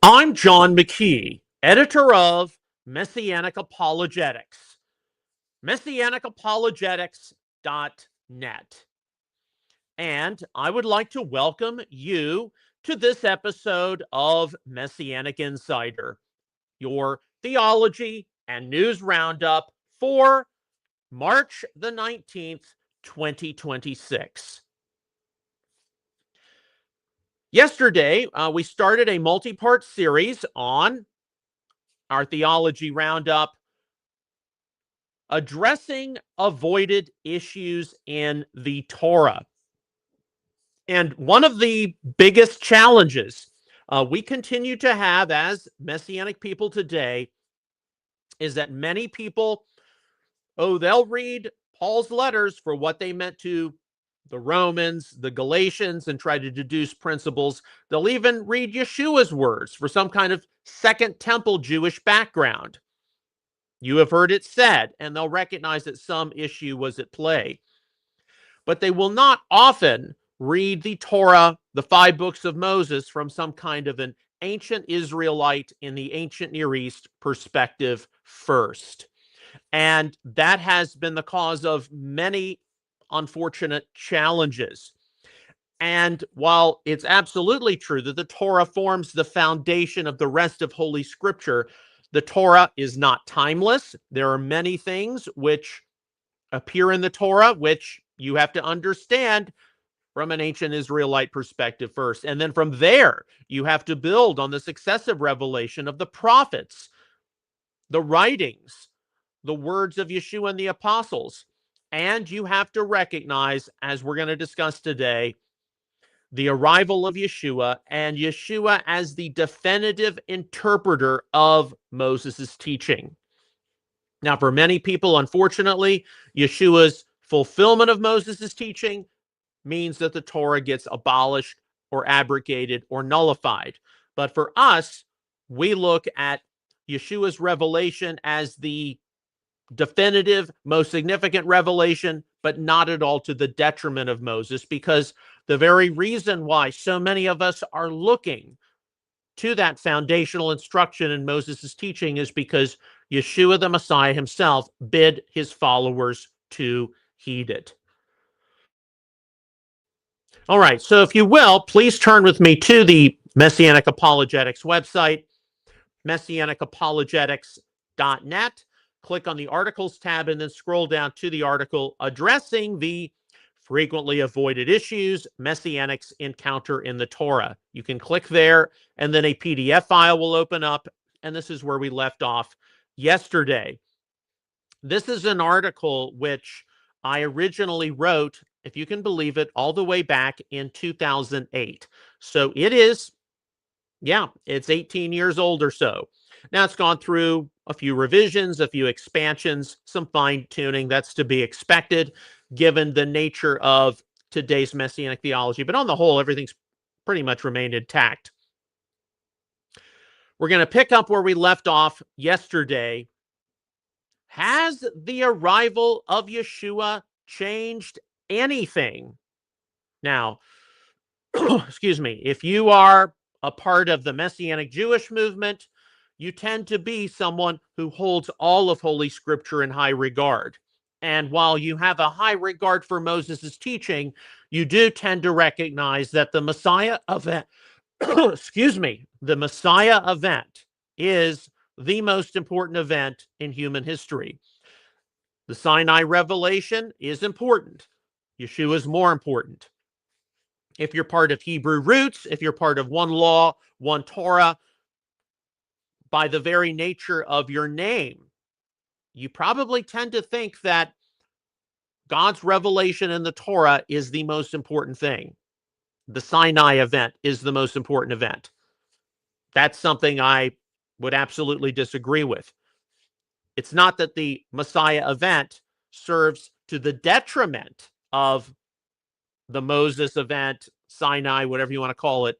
I'm John McKee, editor of Messianic Apologetics, messianicapologetics.net. And I would like to welcome you to this episode of Messianic Insider, your theology and news roundup for March the 19th, 2026. Yesterday, we started a multi-part series on our theology roundup addressing avoided issues in the Torah. And one of the biggest challenges we continue to have as Messianic people today is that many people, they'll read Paul's letters for what they meant to the Romans, the Galatians, and try to deduce principles. They'll even read Yeshua's words for some kind of Second Temple Jewish background. You have heard it said, and they'll recognize that some issue was at play. But they will not often read the Torah, the 5 books of Moses, from some kind of an ancient Israelite in the ancient Near East perspective first. And that has been the cause of many unfortunate challenges. And while it's absolutely true that the Torah forms the foundation of the rest of Holy Scripture, the Torah is not timeless. There are many things which appear in the Torah which you have to understand from an ancient Israelite perspective first. And then from there, you have to build on the successive revelation of the prophets, the writings, the words of Yeshua and the apostles. And you have to recognize, as we're going to discuss today, the arrival of Yeshua and Yeshua as the definitive interpreter of Moses' teaching. Now, for many people, unfortunately, Yeshua's fulfillment of Moses' teaching means that the Torah gets abolished or abrogated or nullified. But for us, we look at Yeshua's revelation as the definitive, most significant revelation, but not at all to the detriment of Moses, because the very reason why so many of us are looking to that foundational instruction in Moses' teaching is because Yeshua the Messiah himself bid his followers to heed it. All right, so if you will, please turn with me to the Messianic Apologetics website, messianicapologetics.net. Click on the Articles tab and then scroll down to the article addressing the frequently avoided issues Messianics encounter in the Torah. You can click there, and then a PDF file will open up, and this is where we left off yesterday. This is an article which I originally wrote, if you can believe it, all the way back in 2008. So it is, it's 18 years old or so. Now it's gone through a few revisions, a few expansions, some fine-tuning. That's to be expected, given the nature of today's Messianic theology. But on the whole, everything's pretty much remained intact. We're going to pick up where we left off yesterday. Has the arrival of Yeshua changed anything? Now, excuse me, if you are a part of the Messianic Jewish movement, you tend to be someone who holds all of Holy Scripture in high regard. And while you have a high regard for Moses' teaching, you do tend to recognize that the Messiah event, the Messiah event is the most important event in human history. The Sinai revelation is important. Yeshua is more important. If you're part of Hebrew roots, if you're part of one law, one Torah, by the very nature of your name, you probably tend to think that God's revelation in the Torah is the most important thing. The Sinai event is the most important event. That's something I would absolutely disagree with. It's not that the Messiah event serves to the detriment of the Moses event, Sinai, whatever you want to call it,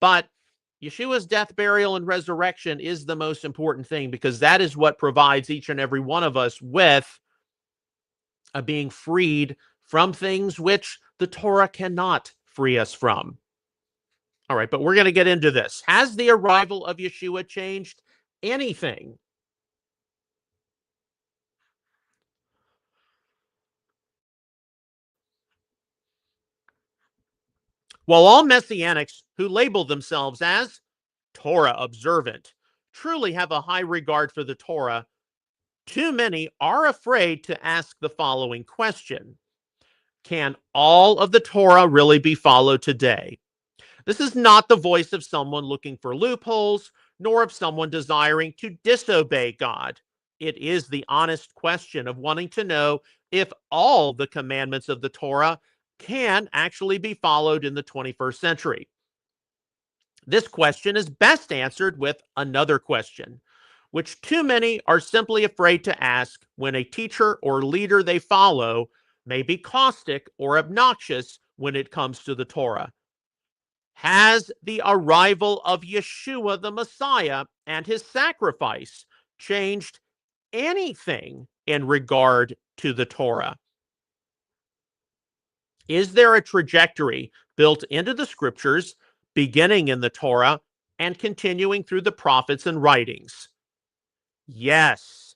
but Yeshua's death, burial, and resurrection is the most important thing, because that is what provides each and every one of us with being freed from things which the Torah cannot free us from. All right, but we're going to get into this. Has the arrival of Yeshua changed anything? While all Messianics who label themselves as Torah observant truly have a high regard for the Torah, too many are afraid to ask the following question: can all of the Torah really be followed today? This is not the voice of someone looking for loopholes, nor of someone desiring to disobey God. It is the honest question of wanting to know if all the commandments of the Torah can actually be followed in the 21st century. This question is best answered with another question, which too many are simply afraid to ask when a teacher or leader they follow may be caustic or obnoxious when it comes to the Torah. Has the arrival of Yeshua the Messiah and his sacrifice changed anything in regard to the Torah? Is there a trajectory built into the scriptures, beginning in the Torah and continuing through the prophets and writings? Yes.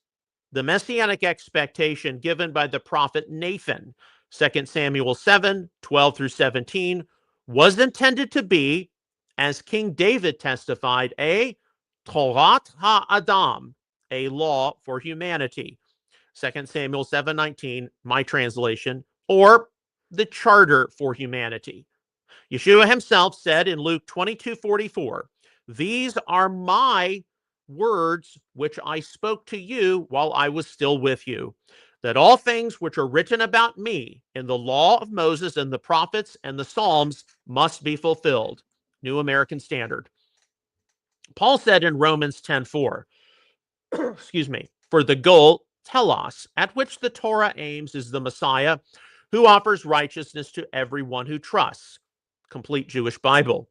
The messianic expectation given by the prophet Nathan, 2 Samuel 7:12 through 17, was intended to be, as King David testified, a Torat HaAdam, a law for humanity. 2 Samuel 7:19, my translation, or the charter for humanity. Yeshua himself said in Luke 22:44, "These are my words which I spoke to you while I was still with you, that all things which are written about me in the law of Moses and the prophets and the Psalms must be fulfilled." New American Standard. Paul said in Romans 10:4, excuse me, for the goal, telos, at which the Torah aims is the Messiah, who offers righteousness to everyone who trusts. Complete Jewish Bible.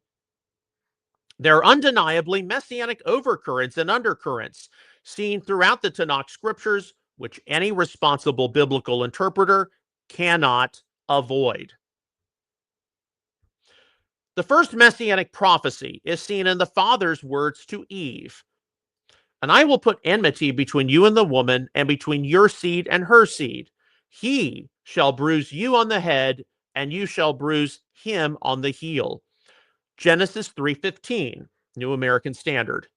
There are undeniably messianic overcurrents and undercurrents seen throughout the Tanakh scriptures, which any responsible biblical interpreter cannot avoid. The first messianic prophecy is seen in the Father's words to Eve: "And I will put enmity between you and the woman, and between your seed and her seed. He shall bruise you on the head, and you shall bruise him on the heel." Genesis 3:15, New American Standard.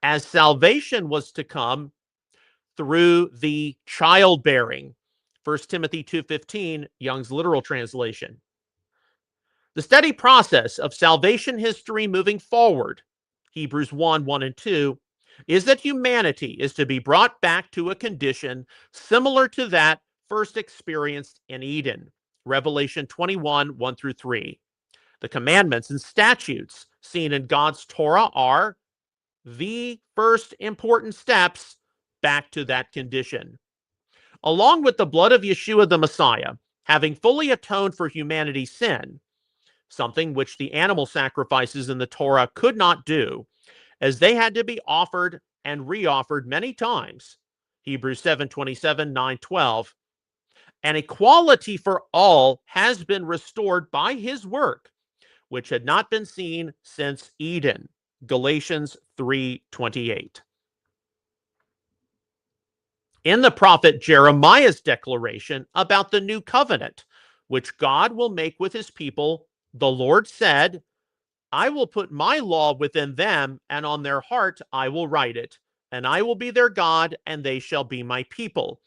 As salvation was to come through the childbearing, 1 Timothy 2:15, Young's literal translation. The steady process of salvation history moving forward, Hebrews 1:1 and 2, is that humanity is to be brought back to a condition similar to that first experienced in Eden, Revelation 21:1 through 3. The commandments and statutes seen in God's Torah are the first important steps back to that condition. Along with the blood of Yeshua the Messiah, having fully atoned for humanity's sin, something which the animal sacrifices in the Torah could not do, as they had to be offered and reoffered many times. Hebrews 7:27, 9:12. An equality for all has been restored by his work, which had not been seen since Eden. Galatians 3:28. In the prophet Jeremiah's declaration about the new covenant, which God will make with his people, the Lord said, "I will put my law within them, and on their heart I will write it, and I will be their God, and they shall be my people."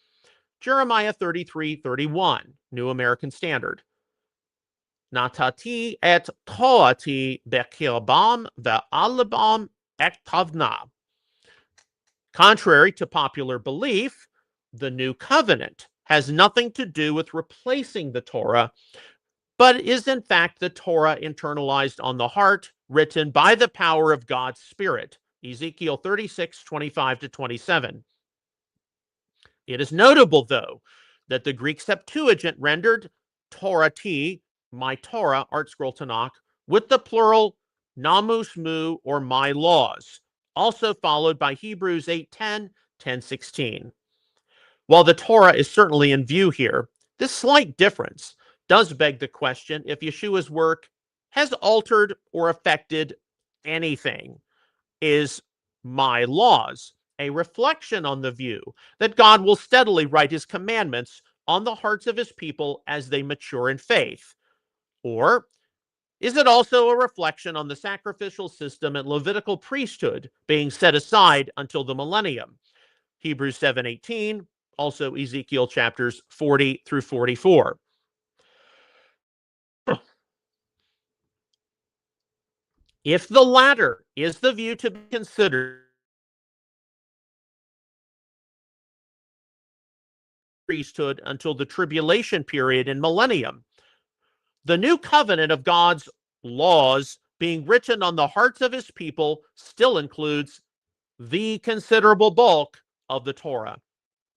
Jeremiah 33:31, New American Standard. Natati et toati bekirbam ve'alabam ektavna. Contrary to popular belief, the new covenant has nothing to do with replacing the Torah, but is in fact the Torah internalized on the heart, written by the power of God's Spirit. Ezekiel 36:25 to 27. It is notable, though, that the Greek Septuagint rendered Torah-ti, my Torah, Art Scroll Tanakh, with the plural namus mu, or my laws, also followed by Hebrews 8:10, 10:16. While the Torah is certainly in view here, this slight difference does beg the question if Yeshua's work has altered or affected anything. Is my laws a reflection on the view that God will steadily write his commandments on the hearts of his people as they mature in faith? Or is it also a reflection on the sacrificial system and Levitical priesthood being set aside until the millennium? Hebrews 7:18, also Ezekiel chapters 40 through 44. If the latter is the view to be considered, priesthood until the tribulation period and millennium, the new covenant of God's laws being written on the hearts of his people still includes the considerable bulk of the Torah.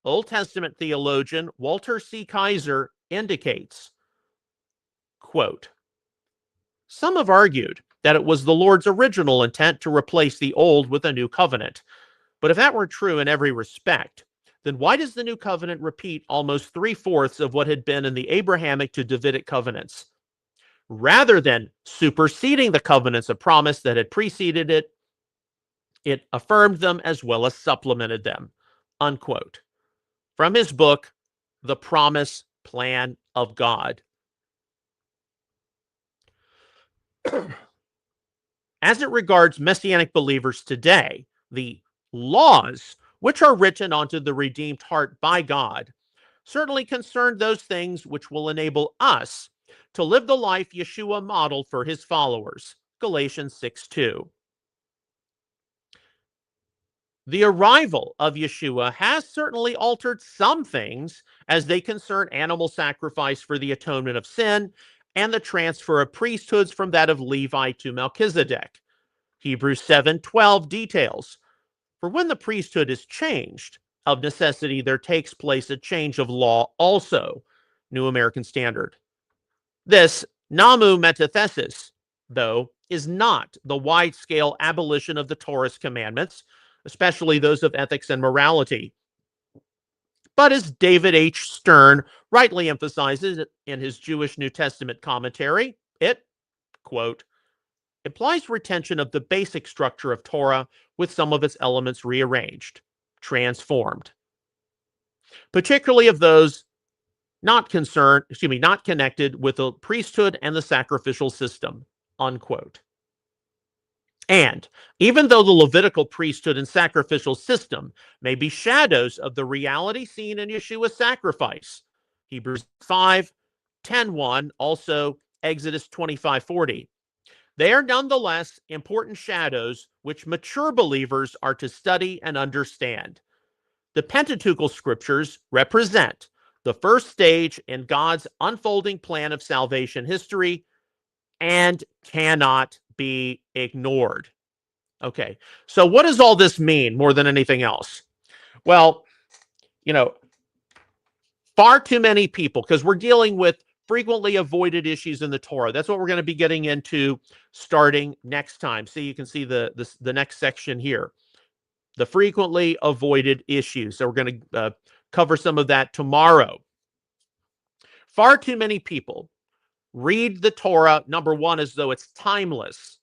Old Testament theologian Walter C. Kaiser indicates, quote, "Some have argued that it was the Lord's original intent to replace the old with a new covenant. But if that were true in every respect, then why does the new covenant repeat almost 3/4 of what had been in the Abrahamic to Davidic covenants? Rather than superseding the covenants of promise that had preceded it, it affirmed them as well as supplemented them." Unquote. From his book, The Promise Plan of God. As it regards Messianic believers today, the laws, which are written onto the redeemed heart by God, certainly concern those things which will enable us to live the life Yeshua modeled for his followers. Galatians 6:2. The arrival of Yeshua has certainly altered some things as they concern animal sacrifice for the atonement of sin and the transfer of priesthoods from that of Levi to Melchizedek. Hebrews 7:12 details, "For when the priesthood is changed, of necessity there takes place a change of law also." New American Standard. This namu metathesis, though, is not the wide-scale abolition of the Torah's commandments, especially those of ethics and morality. But as David H. Stern rightly emphasizes in his Jewish New Testament commentary, it, quote, implies retention of the basic structure of Torah with some of its elements rearranged, transformed, particularly of those not connected with the priesthood and the sacrificial system, unquote. And even though the Levitical priesthood and sacrificial system may be shadows of the reality seen in Yeshua's sacrifice, Hebrews 5:10-1, also Exodus 25:40, they are nonetheless important shadows which mature believers are to study and understand. The Pentateuchal scriptures represent the first stage in God's unfolding plan of salvation history and cannot be ignored. Okay, so what does all this mean more than anything else? Well, you know, far too many people, because we're dealing with frequently avoided issues in the Torah. That's what we're going to be getting into starting next time. See, you can see the next section here, the frequently avoided issues. So we're going to cover some of that tomorrow. Far too many people read the Torah, number one, as though it's timeless.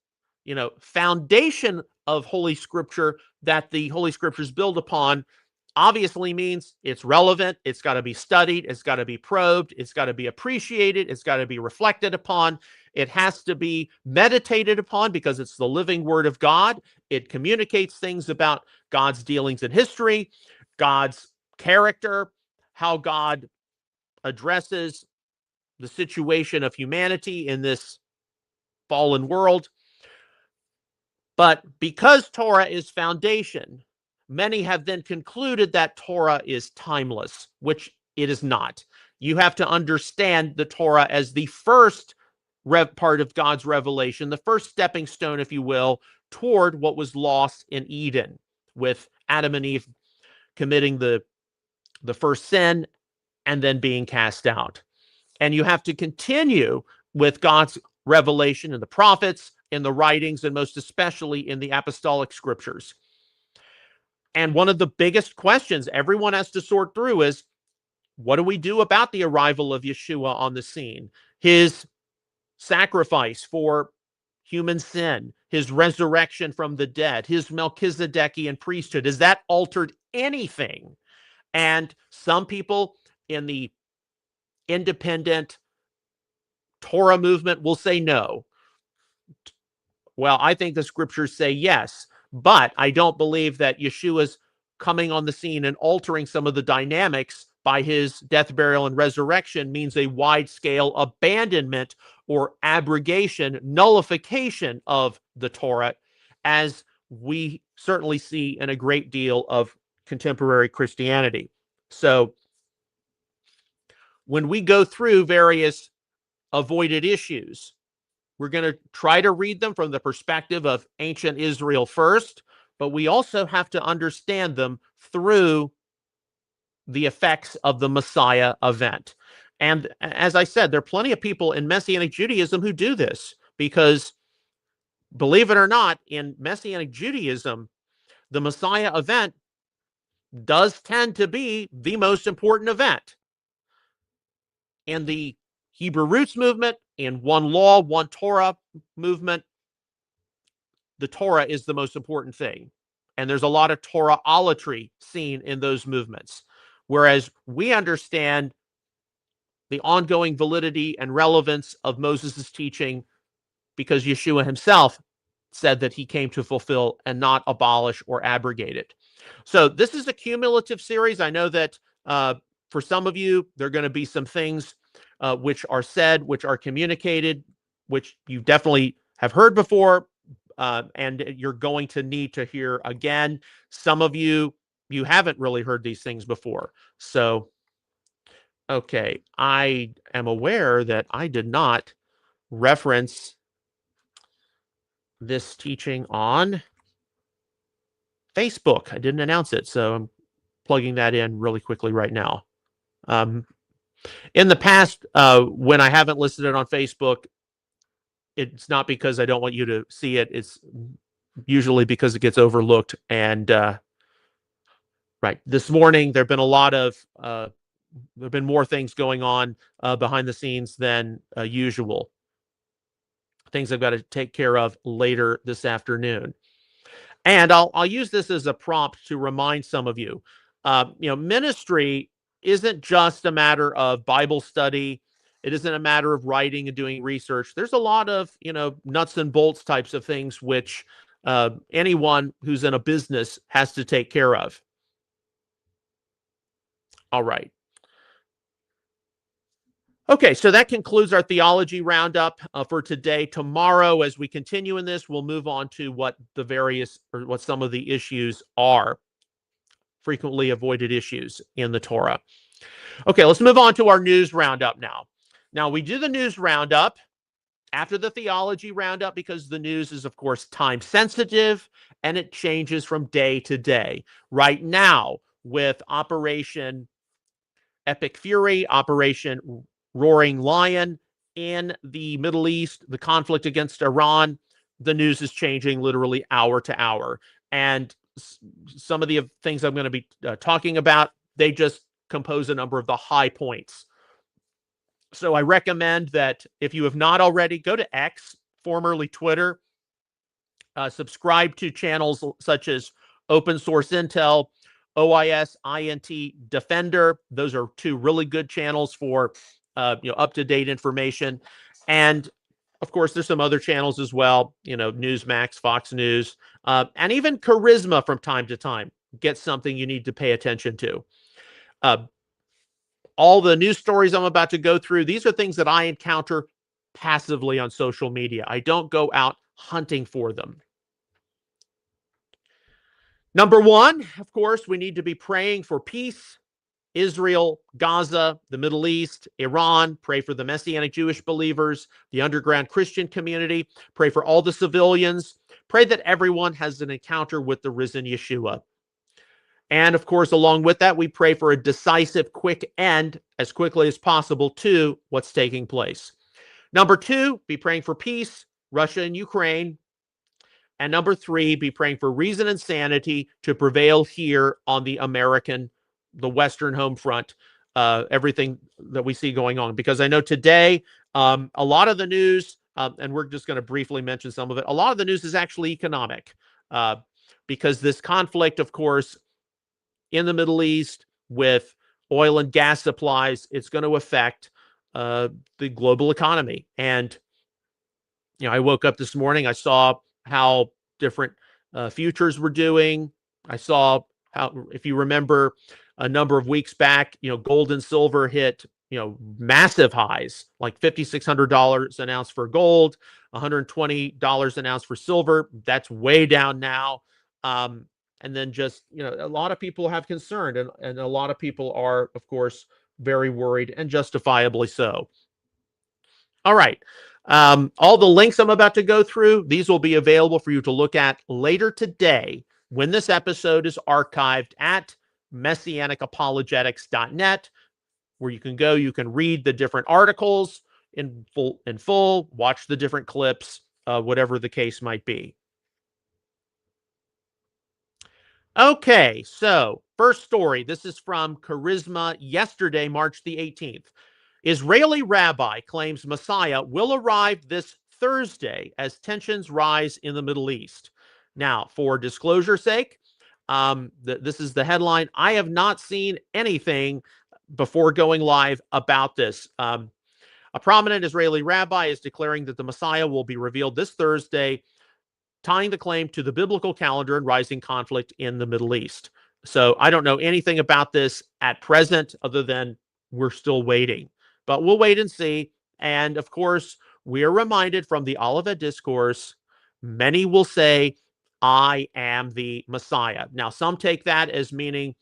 Foundation of Holy Scripture that the Holy Scriptures build upon obviously means it's relevant, it's got to be studied, it's got to be probed, it's got to be appreciated, it's got to be reflected upon, it has to be meditated upon because it's the living Word of God. It communicates things about God's dealings in history, God's character, how God addresses the situation of humanity in this fallen world. But because Torah is foundation, many have then concluded that Torah is timeless, which it is not. You have to understand the Torah as the first part of God's revelation, the first stepping stone, if you will, toward what was lost in Eden with Adam and Eve committing the first sin and then being cast out. And you have to continue with God's revelation in the prophets, in the writings, and most especially in the apostolic scriptures. And one of the biggest questions everyone has to sort through is, what do we do about the arrival of Yeshua on the scene? His sacrifice for human sin, his resurrection from the dead, his Melchizedekian priesthood, has that altered anything? And some people in the independent Torah movement will say no. Well, I think the scriptures say yes, but I don't believe that Yeshua's coming on the scene and altering some of the dynamics by his death, burial, and resurrection means a wide-scale abandonment or abrogation, nullification of the Torah, as we certainly see in a great deal of contemporary Christianity. So when we go through various avoided issues, we're going to try to read them from the perspective of ancient Israel first, but we also have to understand them through the effects of the Messiah event. And as I said, there are plenty of people in Messianic Judaism who do this because, believe it or not, in Messianic Judaism, the Messiah event does tend to be the most important event. In the Hebrew Roots movement, in one law, one Torah movement, the Torah is the most important thing. And there's a lot of Torah-olatry seen in those movements. Whereas we understand the ongoing validity and relevance of Moses' teaching because Yeshua himself said that he came to fulfill and not abolish or abrogate it. So this is a cumulative series. I know that for some of you, there are going to be some things which are said, which are communicated, which you definitely have heard before, and you're going to need to hear again. Some of you haven't really heard these things before. So, okay, I am aware that I did not reference this teaching on Facebook. I didn't announce it, so I'm plugging that in really quickly right now. In the past, when I haven't listed it on Facebook, it's not because I don't want you to see it. It's usually because it gets overlooked. And right, this morning there have been a lot of there have been more things going on behind the scenes than usual. Things I've got to take care of later this afternoon. And I'll use this as a prompt to remind some of you. Ministry isn't just a matter of Bible study. It isn't a matter of writing and doing research. There's a lot of, nuts and bolts types of things which anyone who's in a business has to take care of. All right. Okay, so that concludes our theology roundup for today. Tomorrow, as we continue in this, we'll move on to what some of the issues are, frequently avoided issues in the Torah. Okay, let's move on to our news roundup now. Now, we do the news roundup after the theology roundup because the news is, of course, time sensitive and it changes from day to day. Right now, with Operation Epic Fury, Operation Roaring Lion in the Middle East, the conflict against Iran, the news is changing literally hour to hour. And some of the things I'm going to be talking about, they just compose a number of the high points. So I recommend that if you have not already, go to X, formerly Twitter, subscribe to channels such as Open Source Intel, OIS, INT Defender. Those are two really good channels for up-to-date information. And of course, there's some other channels as well, Newsmax, Fox News, and even Charisma from time to time. Get something you need to pay attention to. All the news stories I'm about to go through, these are things that I encounter passively on social media. I don't go out hunting for them. Number one, of course, we need to be praying for peace. Israel, Gaza, the Middle East, Iran. Pray for the Messianic Jewish believers, the underground Christian community. Pray for all the civilians. Pray that everyone has an encounter with the risen Yeshua. And of course, along with that, we pray for a decisive, quick end as quickly as possible to what's taking place. Number two, be praying for peace, Russia and Ukraine. And number three, be praying for reason and sanity to prevail here on the Western home front, everything that we see going on. Because I know today, a lot of the news, and we're just going to briefly mention some of it, a lot of the news is actually economic, because this conflict, of course, in the Middle East with oil and gas supplies, it's going to affect the global economy. And I woke up this morning, I saw how different futures were doing. I saw how, if you remember, a number of weeks back, gold and silver hit, massive highs, like $5,600 an ounce for gold, $120 an ounce for silver. That's way down now. And then just, a lot of people have concern, and a lot of people are, of course, very worried, and justifiably so. All right. All the links I'm about to go through, these will be available for you to look at later today when this episode is archived at messianicapologetics.net, where you can go, you can read the different articles in full, watch the different clips, whatever the case might be. Okay, so first story. This is from Charisma yesterday, March the 18th. Israeli rabbi claims Messiah will arrive this Thursday as tensions rise in the Middle East. Now, for disclosure's sake, this is the headline. I have not seen anything before going live about this. A prominent Israeli rabbi is declaring that the Messiah will be revealed this Thursday, tying the claim to the biblical calendar and rising conflict in the Middle East. So I don't know anything about this at present, other than we're still waiting. But we'll wait and see. And of course, we are reminded from the Olivet Discourse, many will say, I am the Messiah. Now, some take that as meaning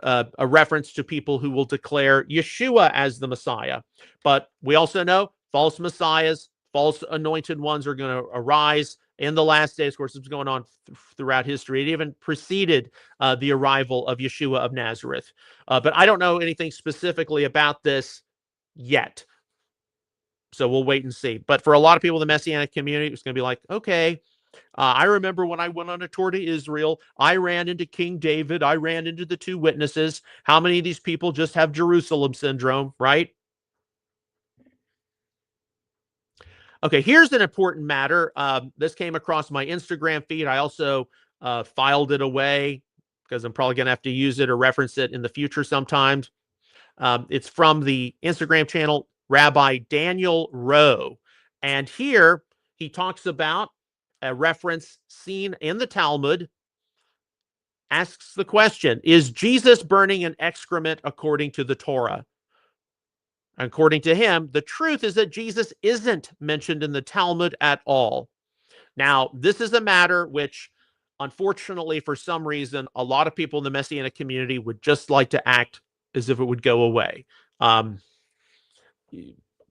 a reference to people who will declare Yeshua as the Messiah. But we also know false messiahs, false anointed ones are going to arise in the last days. Of course, it's going on throughout history. It even preceded the arrival of Yeshua of Nazareth. But I don't know anything specifically about this yet. So we'll wait and see. But for a lot of people in the Messianic community, it's going to be like, okay, I remember when I went on a tour to Israel, I ran into King David. I ran into the two witnesses. How many of these people just have Jerusalem syndrome, right? Okay, here's an important matter. This came across my Instagram feed. I also filed it away because I'm probably going to have to use it or reference it in the future sometimes. It's from the Instagram channel Rabbi Daniel Rowe. And here he talks about a reference seen in the Talmud, asks the question, is Jesus burning an excrement according to the Torah? According to him, the truth is that Jesus isn't mentioned in the Talmud at all. Now, this is a matter which, unfortunately, for some reason, a lot of people in the Messianic community would just like to act as if it would go away.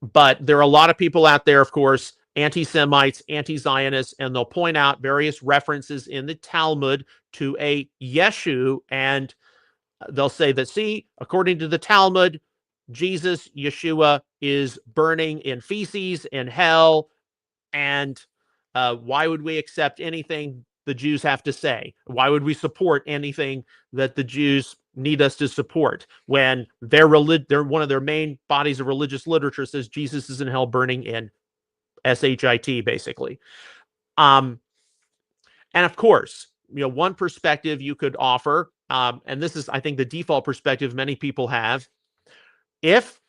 But there are a lot of people out there, of course, anti-Semites, anti-Zionists, and they'll point out various references in the Talmud to a Yeshu, and they'll say that, see, according to the Talmud, Jesus, Yeshua, is burning in feces in hell, and why would we accept anything the Jews have to say? Why would we support anything that the Jews need us to support when they're one of their main bodies of religious literature says Jesus is in hell burning in shit, basically. And of course, one perspective you could offer, and this is, I think, the default perspective many people have, if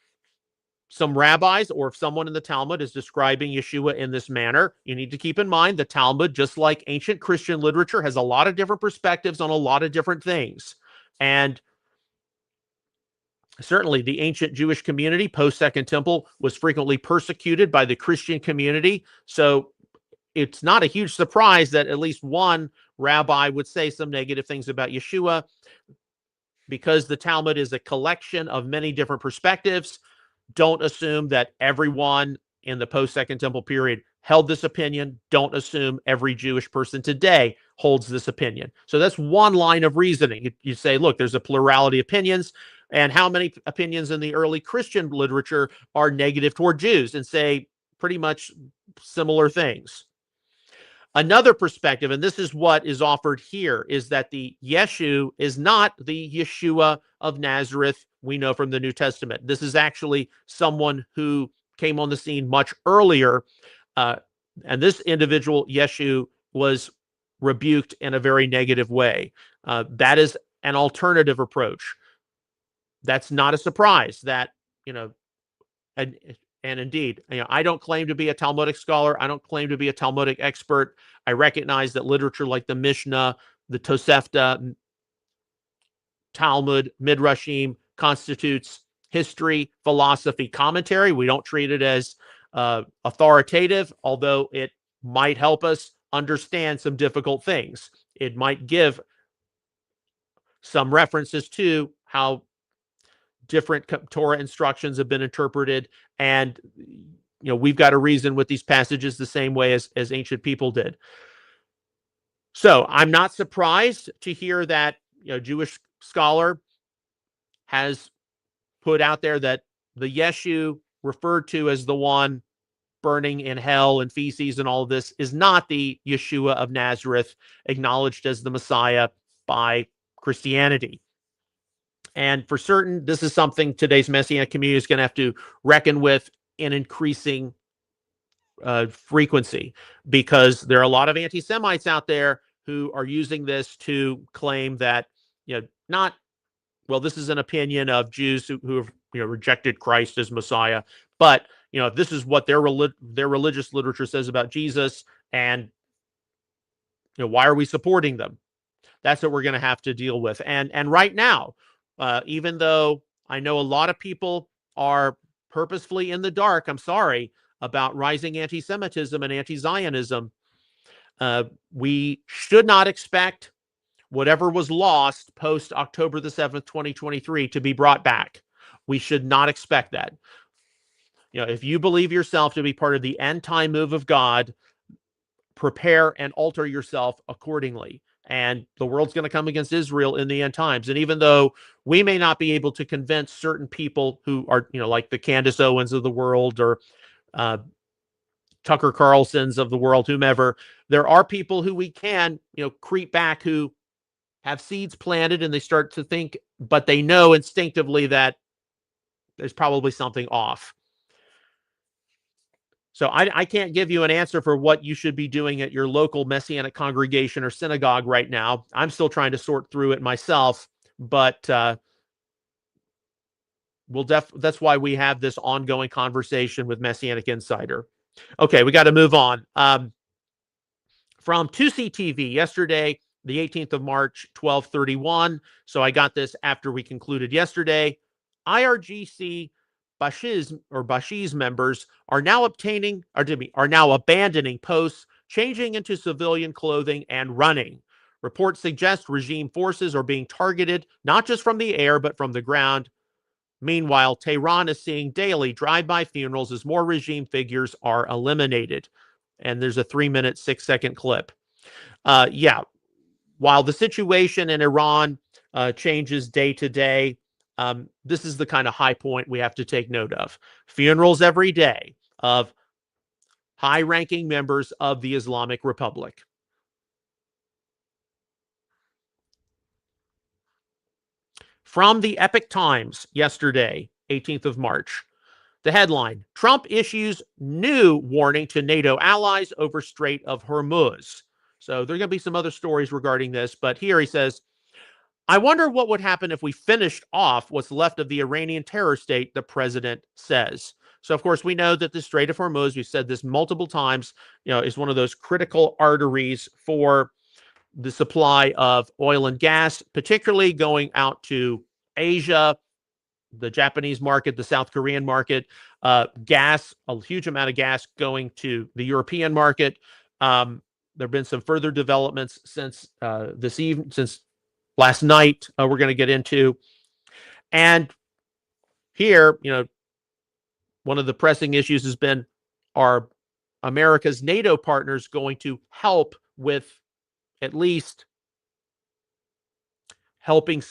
some rabbis or if someone in the Talmud is describing Yeshua in this manner, you need to keep in mind the Talmud, just like ancient Christian literature, has a lot of different perspectives on a lot of different things. And certainly the ancient Jewish community post-Second Temple was frequently persecuted by the Christian community. So it's not a huge surprise that at least one rabbi would say some negative things about Yeshua, because the Talmud is a collection of many different perspectives. Don't assume that everyone in the post-Second Temple period held this opinion. Don't assume every Jewish person today holds this opinion. So that's one line of reasoning. You say, look, there's a plurality of opinions, and how many opinions in the early Christian literature are negative toward Jews and say pretty much similar things. Another perspective, and this is what is offered here, is that the Yeshu is not the Yeshua of Nazareth we know from the New Testament. This is actually someone who came on the scene much earlier, and this individual, Yeshu, was rebuked in a very negative way. That is an alternative approach. That's not a surprise that, and and indeed, I don't claim to be a Talmudic scholar. I don't claim to be a Talmudic expert. I recognize that literature like the Mishnah, the Tosefta, Talmud, Midrashim constitutes history, philosophy, commentary. We don't treat it as authoritative, although it might help us understand some difficult things. It might give some references to how different Torah instructions have been interpreted, and we've got to reason with these passages the same way as ancient people did. So I'm not surprised to hear that Jewish scholar has put out there that the Yeshu referred to as the one burning in hell and feces and all of this is not the Yeshua of Nazareth, acknowledged as the Messiah by Christianity. And for certain, this is something today's Messianic community is going to have to reckon with in increasing frequency, because there are a lot of anti-Semites out there who are using this to claim that, this is an opinion of Jews who have rejected Christ as Messiah, but this is what their religious literature says about Jesus, and why are we supporting them? That's what we're going to have to deal with. And right now, even though I know a lot of people are purposefully in the dark, I'm sorry, about rising anti-Semitism and anti-Zionism, we should not expect whatever was lost post October the 7th, 2023 to be brought back. We should not expect that. If you believe yourself to be part of the end time move of God, prepare and alter yourself accordingly. And the world's going to come against Israel in the end times. And even though we may not be able to convince certain people who are, like the Candace Owens of the world, or Tucker Carlson's of the world, whomever, there are people who we can, creep back, who have seeds planted and they start to think, but they know instinctively that there's probably something off. So I can't give you an answer for what you should be doing at your local Messianic congregation or synagogue right now. I'm still trying to sort through it myself, but that's why we have this ongoing conversation with Messianic Insider. Okay, we got to move on. From 2CTV yesterday, the 18th of March, 12:31. So I got this after we concluded yesterday. IRGC Bashiz members are now abandoning posts, changing into civilian clothing, and running. Reports suggest regime forces are being targeted, not just from the air, but from the ground. Meanwhile, Tehran is seeing daily drive-by funerals as more regime figures are eliminated. And there's a 3-minute, 6-second clip. While the situation in Iran changes day to day, this is the kind of high point we have to take note of. Funerals every day of high-ranking members of the Islamic Republic. From the Epoch Times yesterday, 18th of March, the headline, Trump issues new warning to NATO allies over Strait of Hormuz. So there are going to be some other stories regarding this, but here he says, I wonder what would happen if we finished off what's left of the Iranian terror state, the president says. So, of course, we know that the Strait of Hormuz, we've said this multiple times, is one of those critical arteries for the supply of oil and gas, particularly going out to Asia, the Japanese market, the South Korean market, gas, a huge amount of gas going to the European market. There have been some further developments since since last night, we're going to get into. And here, one of the pressing issues has been, are America's NATO partners going to help with at least helping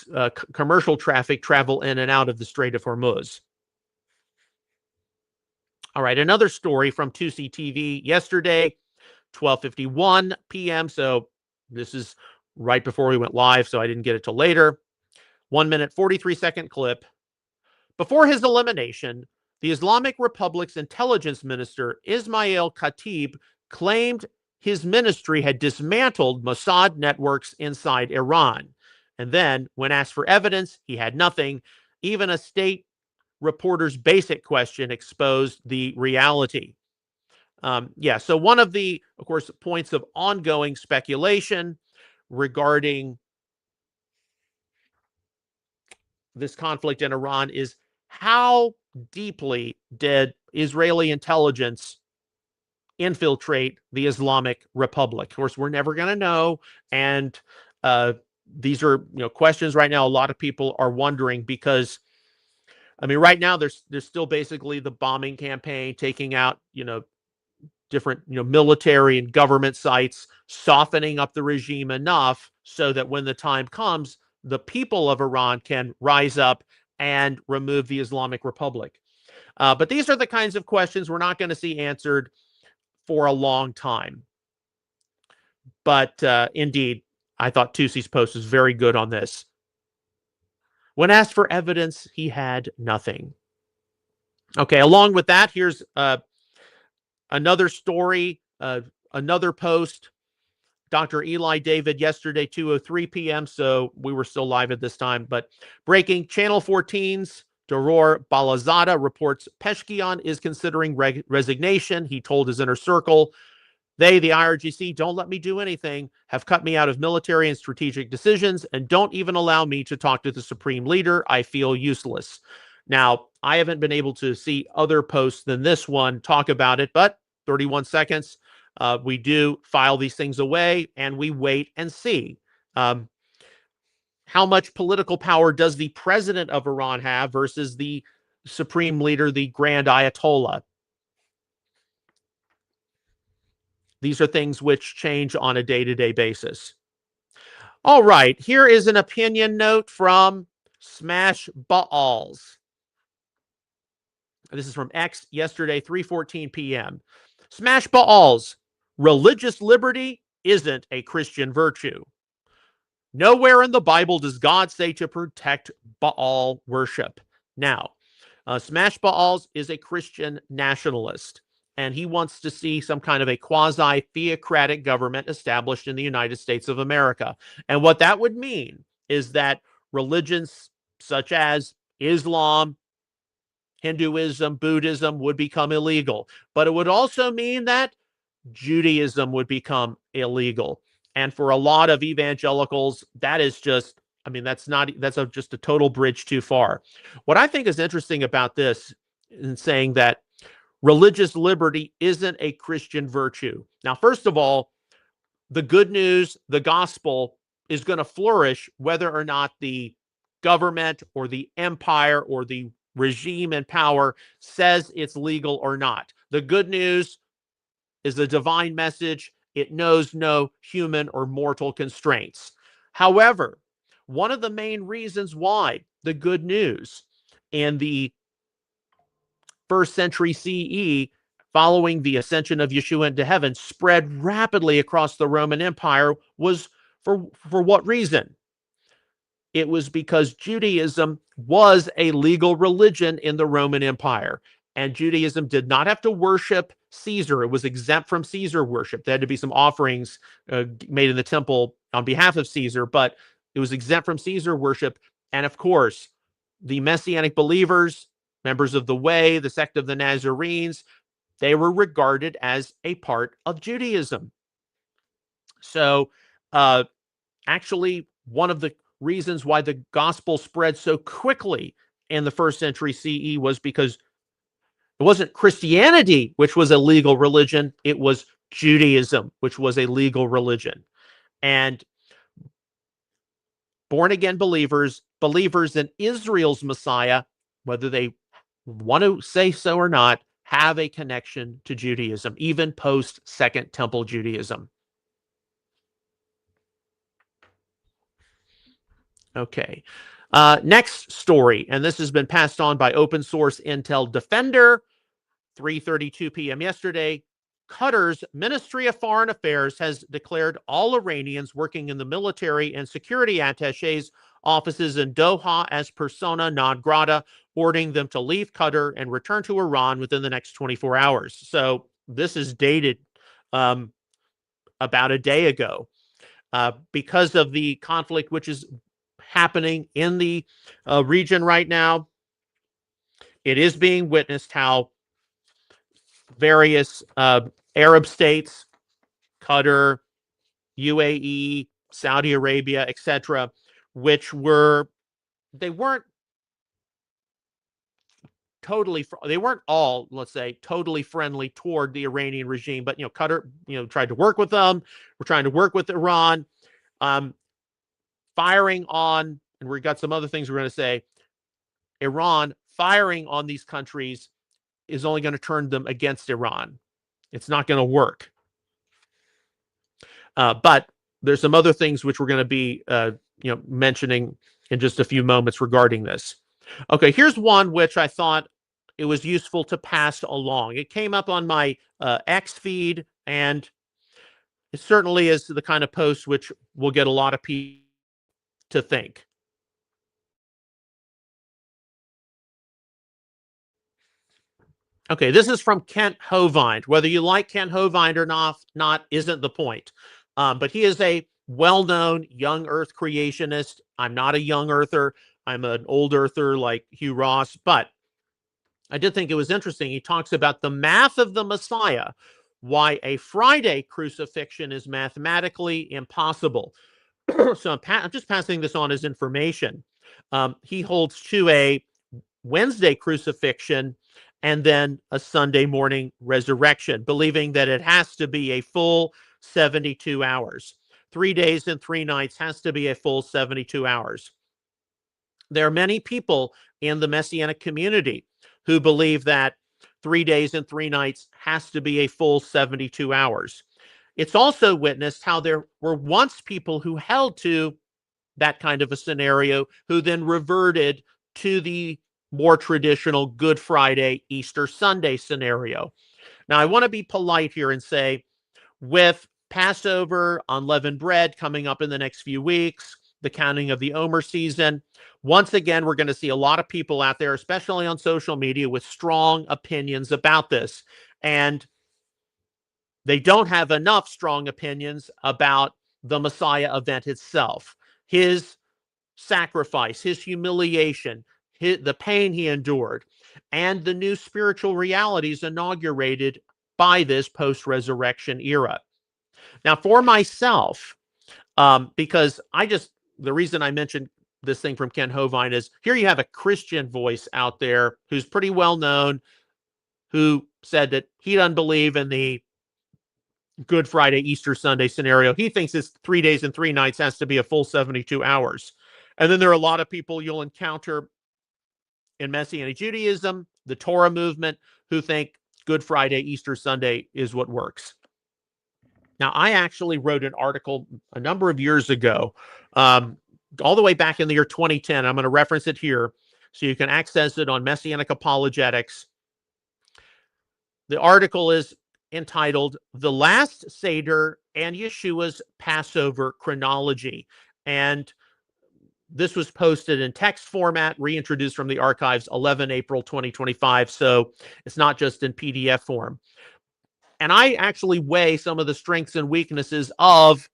commercial traffic travel in and out of the Strait of Hormuz? All right, another story from 2CTV yesterday. 12:51 p.m. So this is right before we went live, so I didn't get it till later. 1 minute, 43-second clip. Before his elimination, the Islamic Republic's intelligence minister, Ismail Khatib, claimed his ministry had dismantled Mossad networks inside Iran. And then, when asked for evidence, he had nothing. Even a state reporter's basic question exposed the reality. So one of the, of course, points of ongoing speculation regarding this conflict in Iran is how deeply did Israeli intelligence infiltrate the Islamic Republic? Of course, we're never going to know. And these are questions right now a lot of people are wondering because, I mean, right now there's still basically the bombing campaign, taking out, different, military and government sites, softening up the regime enough so that when the time comes, the people of Iran can rise up and remove the Islamic Republic. But these are the kinds of questions we're not going to see answered for a long time. But indeed, I thought Tusi's post was very good on this. When asked for evidence, he had nothing. Okay, along with that, here's another story, another post. Dr. Eli David yesterday, 2:03 p.m., so we were still live at this time. But breaking, Channel 14's Doror Balazada reports Peshkian is considering resignation. He told his inner circle, they, the IRGC, don't let me do anything, have cut me out of military and strategic decisions, and don't even allow me to talk to the supreme leader. I feel useless. Now, I haven't been able to see other posts than this one talk about it, but 31 seconds. We do file these things away, and we wait and see. How much political power does the president of Iran have versus the supreme leader, the Grand Ayatollah? These are things which change on a day-to-day basis. All right, here is an opinion note from Smash Baals. This is from X yesterday, 3:14 p.m. Smash Baals. Religious liberty isn't a Christian virtue. Nowhere in the Bible does God say to protect Baal worship. Now, Smash Baals is a Christian nationalist, and he wants to see some kind of a quasi-theocratic government established in the United States of America. And what that would mean is that religions such as Islam, Hinduism, Buddhism would become illegal. But it would also mean that Judaism would become illegal. And for a lot of evangelicals, that is just, I mean, that's just a total bridge too far. What I think is interesting about this in saying that religious liberty isn't a Christian virtue. Now, first of all, the good news, the gospel is going to flourish whether or not the government or the empire or the regime in power says it's legal or not. The good news is the divine message. It knows no human or mortal constraints. However, one of the main reasons why the good news in the first century CE, following the ascension of Yeshua into heaven, spread rapidly across the Roman Empire was for what reason? It was because Judaism was a legal religion in the Roman Empire. And Judaism did not have to worship Caesar. It was exempt from Caesar worship. There had to be some offerings made in the temple on behalf of Caesar, but it was exempt from Caesar worship. And of course, the Messianic believers, members of the Way, the sect of the Nazarenes, they were regarded as a part of Judaism. So actually, one of the reasons why the gospel spread so quickly in the first century CE was because it wasn't Christianity, which was a legal religion. It was Judaism, which was a legal religion. And born-again believers in Israel's Messiah, whether they want to say so or not, have a connection to Judaism, even post-Second Temple Judaism. Okay. Next story, and this has been passed on by open source Intel Defender, 3:32 p.m. yesterday. Qatar's Ministry of Foreign Affairs has declared all Iranians working in the military and security attachés offices in Doha as persona non grata, ordering them to leave Qatar and return to Iran within the next 24 hours. So this is dated about a day ago. Because of the conflict which is happening in the region right now, it is being witnessed how various Arab states, Qatar, UAE, Saudi Arabia, etc., which they weren't they weren't all, let's say, totally friendly toward the Iranian regime, but Qatar, tried to work with them. We're trying to work with Iran, firing on, and we've got some other things we're going to say. Iran firing on these countries is only going to turn them against Iran. It's not going to work. But there's some other things which we're going to be, mentioning in just a few moments regarding this. Okay, here's one which I thought it was useful to pass along. It came up on my X feed, and it certainly is the kind of post which will get a lot of people to think. Okay, this is from Kent Hovind. Whether you like Kent Hovind or not isn't the point. But he is a well-known young Earth creationist. I'm not a young Earther. I'm an old Earther like Hugh Ross. But I did think it was interesting. He talks about the math of the Messiah, why a Friday crucifixion is mathematically impossible. So I'm just passing this on as information. He holds to a Wednesday crucifixion and then a Sunday morning resurrection, believing that it has to be a full 72 hours. 3 days and 3 nights has to be a full 72 hours. There are many people in the Messianic community who believe that 3 days and 3 nights has to be a full 72 hours. It's also witnessed how there were once people who held to that kind of a scenario who then reverted to the more traditional Good Friday, Easter Sunday scenario. Now, I want to be polite here and say, with Passover, unleavened bread coming up in the next few weeks, the counting of the Omer season, once again, we're going to see a lot of people out there, especially on social media, with strong opinions about this. And they don't have enough strong opinions about the Messiah event itself, his sacrifice, his humiliation, the pain he endured, and the new spiritual realities inaugurated by this post-resurrection era. Now, for myself, because the reason I mentioned this thing from Ken Hovind is here you have a Christian voice out there who's pretty well known, who said that he doesn't believe in the Good Friday, Easter Sunday scenario. He thinks it's 3 days and 3 nights has to be a full 72 hours. And then there are a lot of people you'll encounter in Messianic Judaism, the Torah movement, who think Good Friday, Easter Sunday is what works. Now, I actually wrote an article a number of years ago, all the way back in the year 2010. I'm going to reference it here so you can access it on Messianic Apologetics. The article is entitled The Last Seder and Yeshua's Passover Chronology. And this was posted in text format, reintroduced from the archives 11 April 2025. So it's not just in PDF form. And I actually weigh some of the strengths and weaknesses of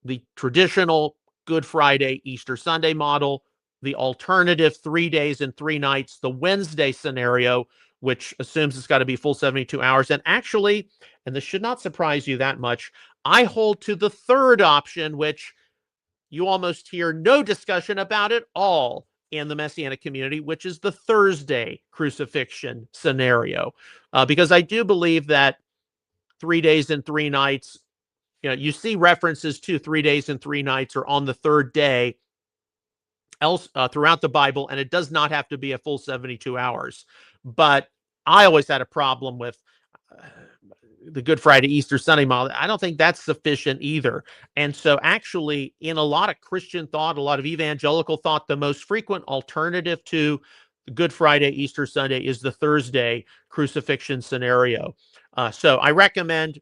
the traditional Good Friday, Easter Sunday model, the alternative 3 days and 3 nights, the Wednesday scenario, which assumes it's got to be full 72 hours. And actually, and this should not surprise you that much, I hold to the third option, which you almost hear no discussion about it all in the Messianic community, which is the Thursday crucifixion scenario. Because I do believe that 3 days and 3 nights, you see references to 3 days and 3 nights or on the third day throughout the Bible, and it does not have to be a full 72 hours. But I always had a problem with the Good Friday, Easter Sunday model. I don't think that's sufficient either. And so actually, in a lot of Christian thought, a lot of evangelical thought, the most frequent alternative to Good Friday, Easter Sunday is the Thursday crucifixion scenario. So I recommend,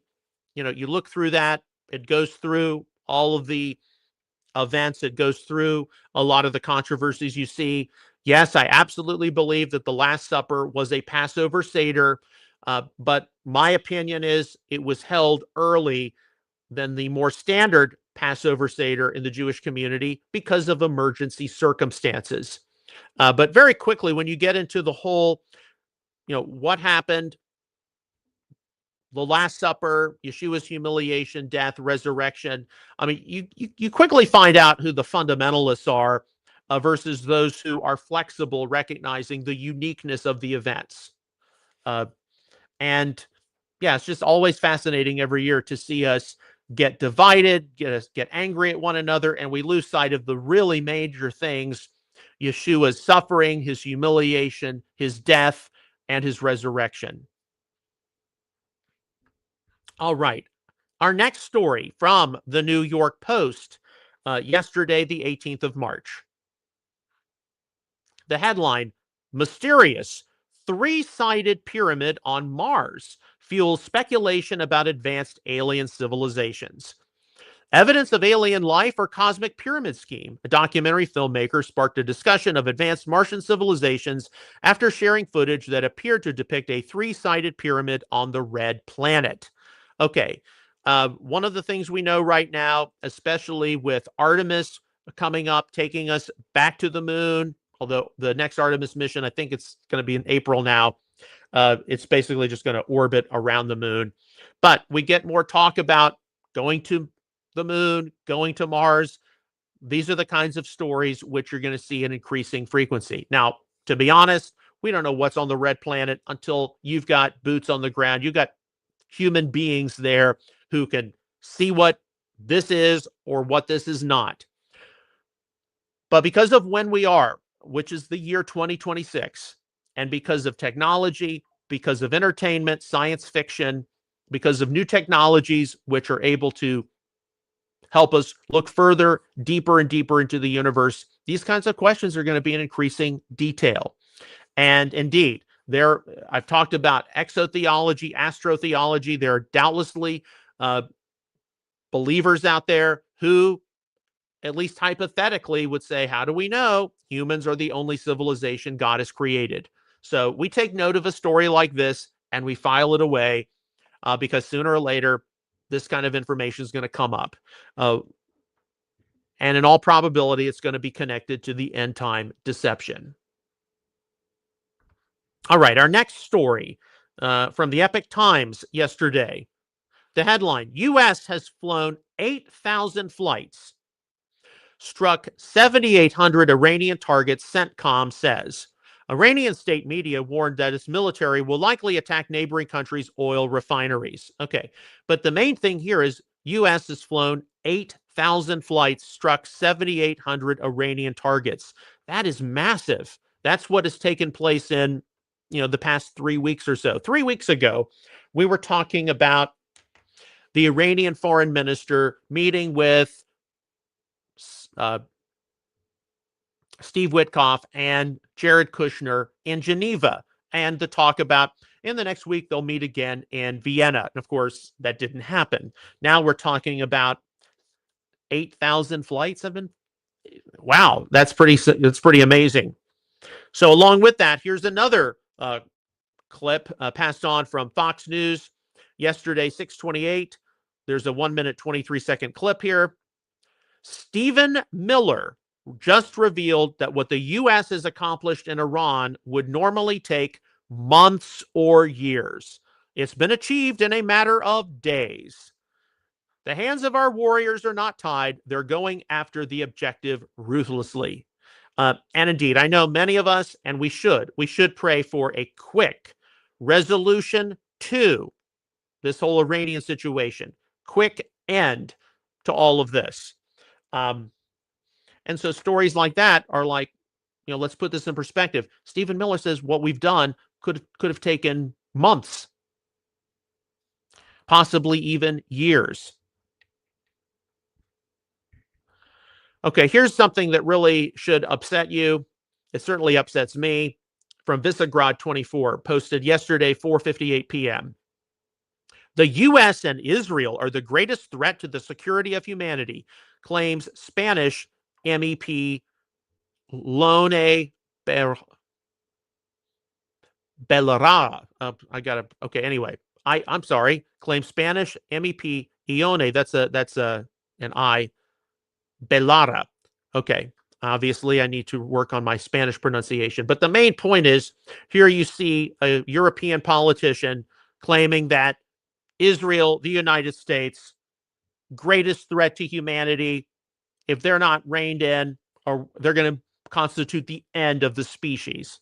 you look through that. It goes through all of the events. It goes through a lot of the controversies you see. Yes, I absolutely believe that the Last Supper was a Passover Seder, but my opinion is it was held early than the more standard Passover Seder in the Jewish community because of emergency circumstances. But very quickly, when you get into the whole, what happened, the Last Supper, Yeshua's humiliation, death, resurrection. I mean, you quickly find out who the fundamentalists are versus those who are flexible, recognizing the uniqueness of the events. And yeah, it's just always fascinating every year to see us get divided, get angry at one another, and we lose sight of the really major things: Yeshua's suffering, his humiliation, his death, and his resurrection. All right. Our next story from the New York Post, yesterday, the 18th of March. The headline: Mysterious three-sided pyramid on Mars fuels speculation about advanced alien civilizations. Evidence of alien life or cosmic pyramid scheme. A documentary filmmaker sparked a discussion of advanced Martian civilizations after sharing footage that appeared to depict a three-sided pyramid on the red planet. Okay, one of the things we know right now, especially with Artemis coming up, taking us back to the moon, although the next Artemis mission, I think it's going to be in April now. It's basically just going to orbit around the moon. But we get more talk about going to the moon, going to Mars. These are the kinds of stories which you're going to see an increasing frequency. Now, to be honest, we don't know what's on the red planet until you've got boots on the ground. You've got human beings there who can see what this is or what this is not. But because of when we are, which is the year 2026, and because of technology, because of entertainment, science fiction, because of new technologies which are able to help us look further, deeper and deeper into the universe, these kinds of questions are going to be in increasing detail. And indeed, I've talked about exotheology, astrotheology. There are doubtlessly believers out there who, at least hypothetically, would say, how do we know humans are the only civilization God has created? So we take note of a story like this and we file it away because sooner or later, this kind of information is going to come up. And in all probability, it's going to be connected to the end time deception. All right, our next story from the Epoch Times yesterday. The headline: U.S. has flown 8,000 flights, struck 7,800 Iranian targets, CENTCOM says. Iranian state media warned that its military will likely attack neighboring countries' oil refineries. Okay, but the main thing here is U.S. has flown 8,000 flights, struck 7,800 Iranian targets. That is massive. That's what has taken place in, the past 3 weeks or so. 3 weeks ago, we were talking about the Iranian foreign minister meeting with Steve Witkoff and Jared Kushner in Geneva, and to talk about in the next week they'll meet again in Vienna. And of course, that didn't happen. Now we're talking about 8,000 flights have been. Wow, that's pretty amazing. So along with that, here's another clip passed on from Fox News yesterday, 6:28. There's a 1-minute, 23-second clip here. Stephen Miller just revealed that what the U.S. has accomplished in Iran would normally take months or years. It's been achieved in a matter of days. The hands of our warriors are not tied. They're going after the objective ruthlessly. And indeed, I know many of us, and we should pray for a quick resolution to this whole Iranian situation, quick end to all of this. And so stories like that are like, let's put this in perspective. Stephen Miller says what we've done could have taken months, possibly even years. Okay, here's something that really should upset you. It certainly upsets me. from Visegrad 24, posted yesterday, 4:58 p.m. The U.S. and Israel are the greatest threat to the security of humanity, claims Spanish MEP Lone Bellara. Anyway, I'm sorry. Claims Spanish MEP Ione. That's an I. Bellara. Okay. Obviously, I need to work on my Spanish pronunciation. But the main point is, here you see a European politician claiming that Israel, the United States, greatest threat to humanity. If they're not reined in, or they're going to constitute the end of the species.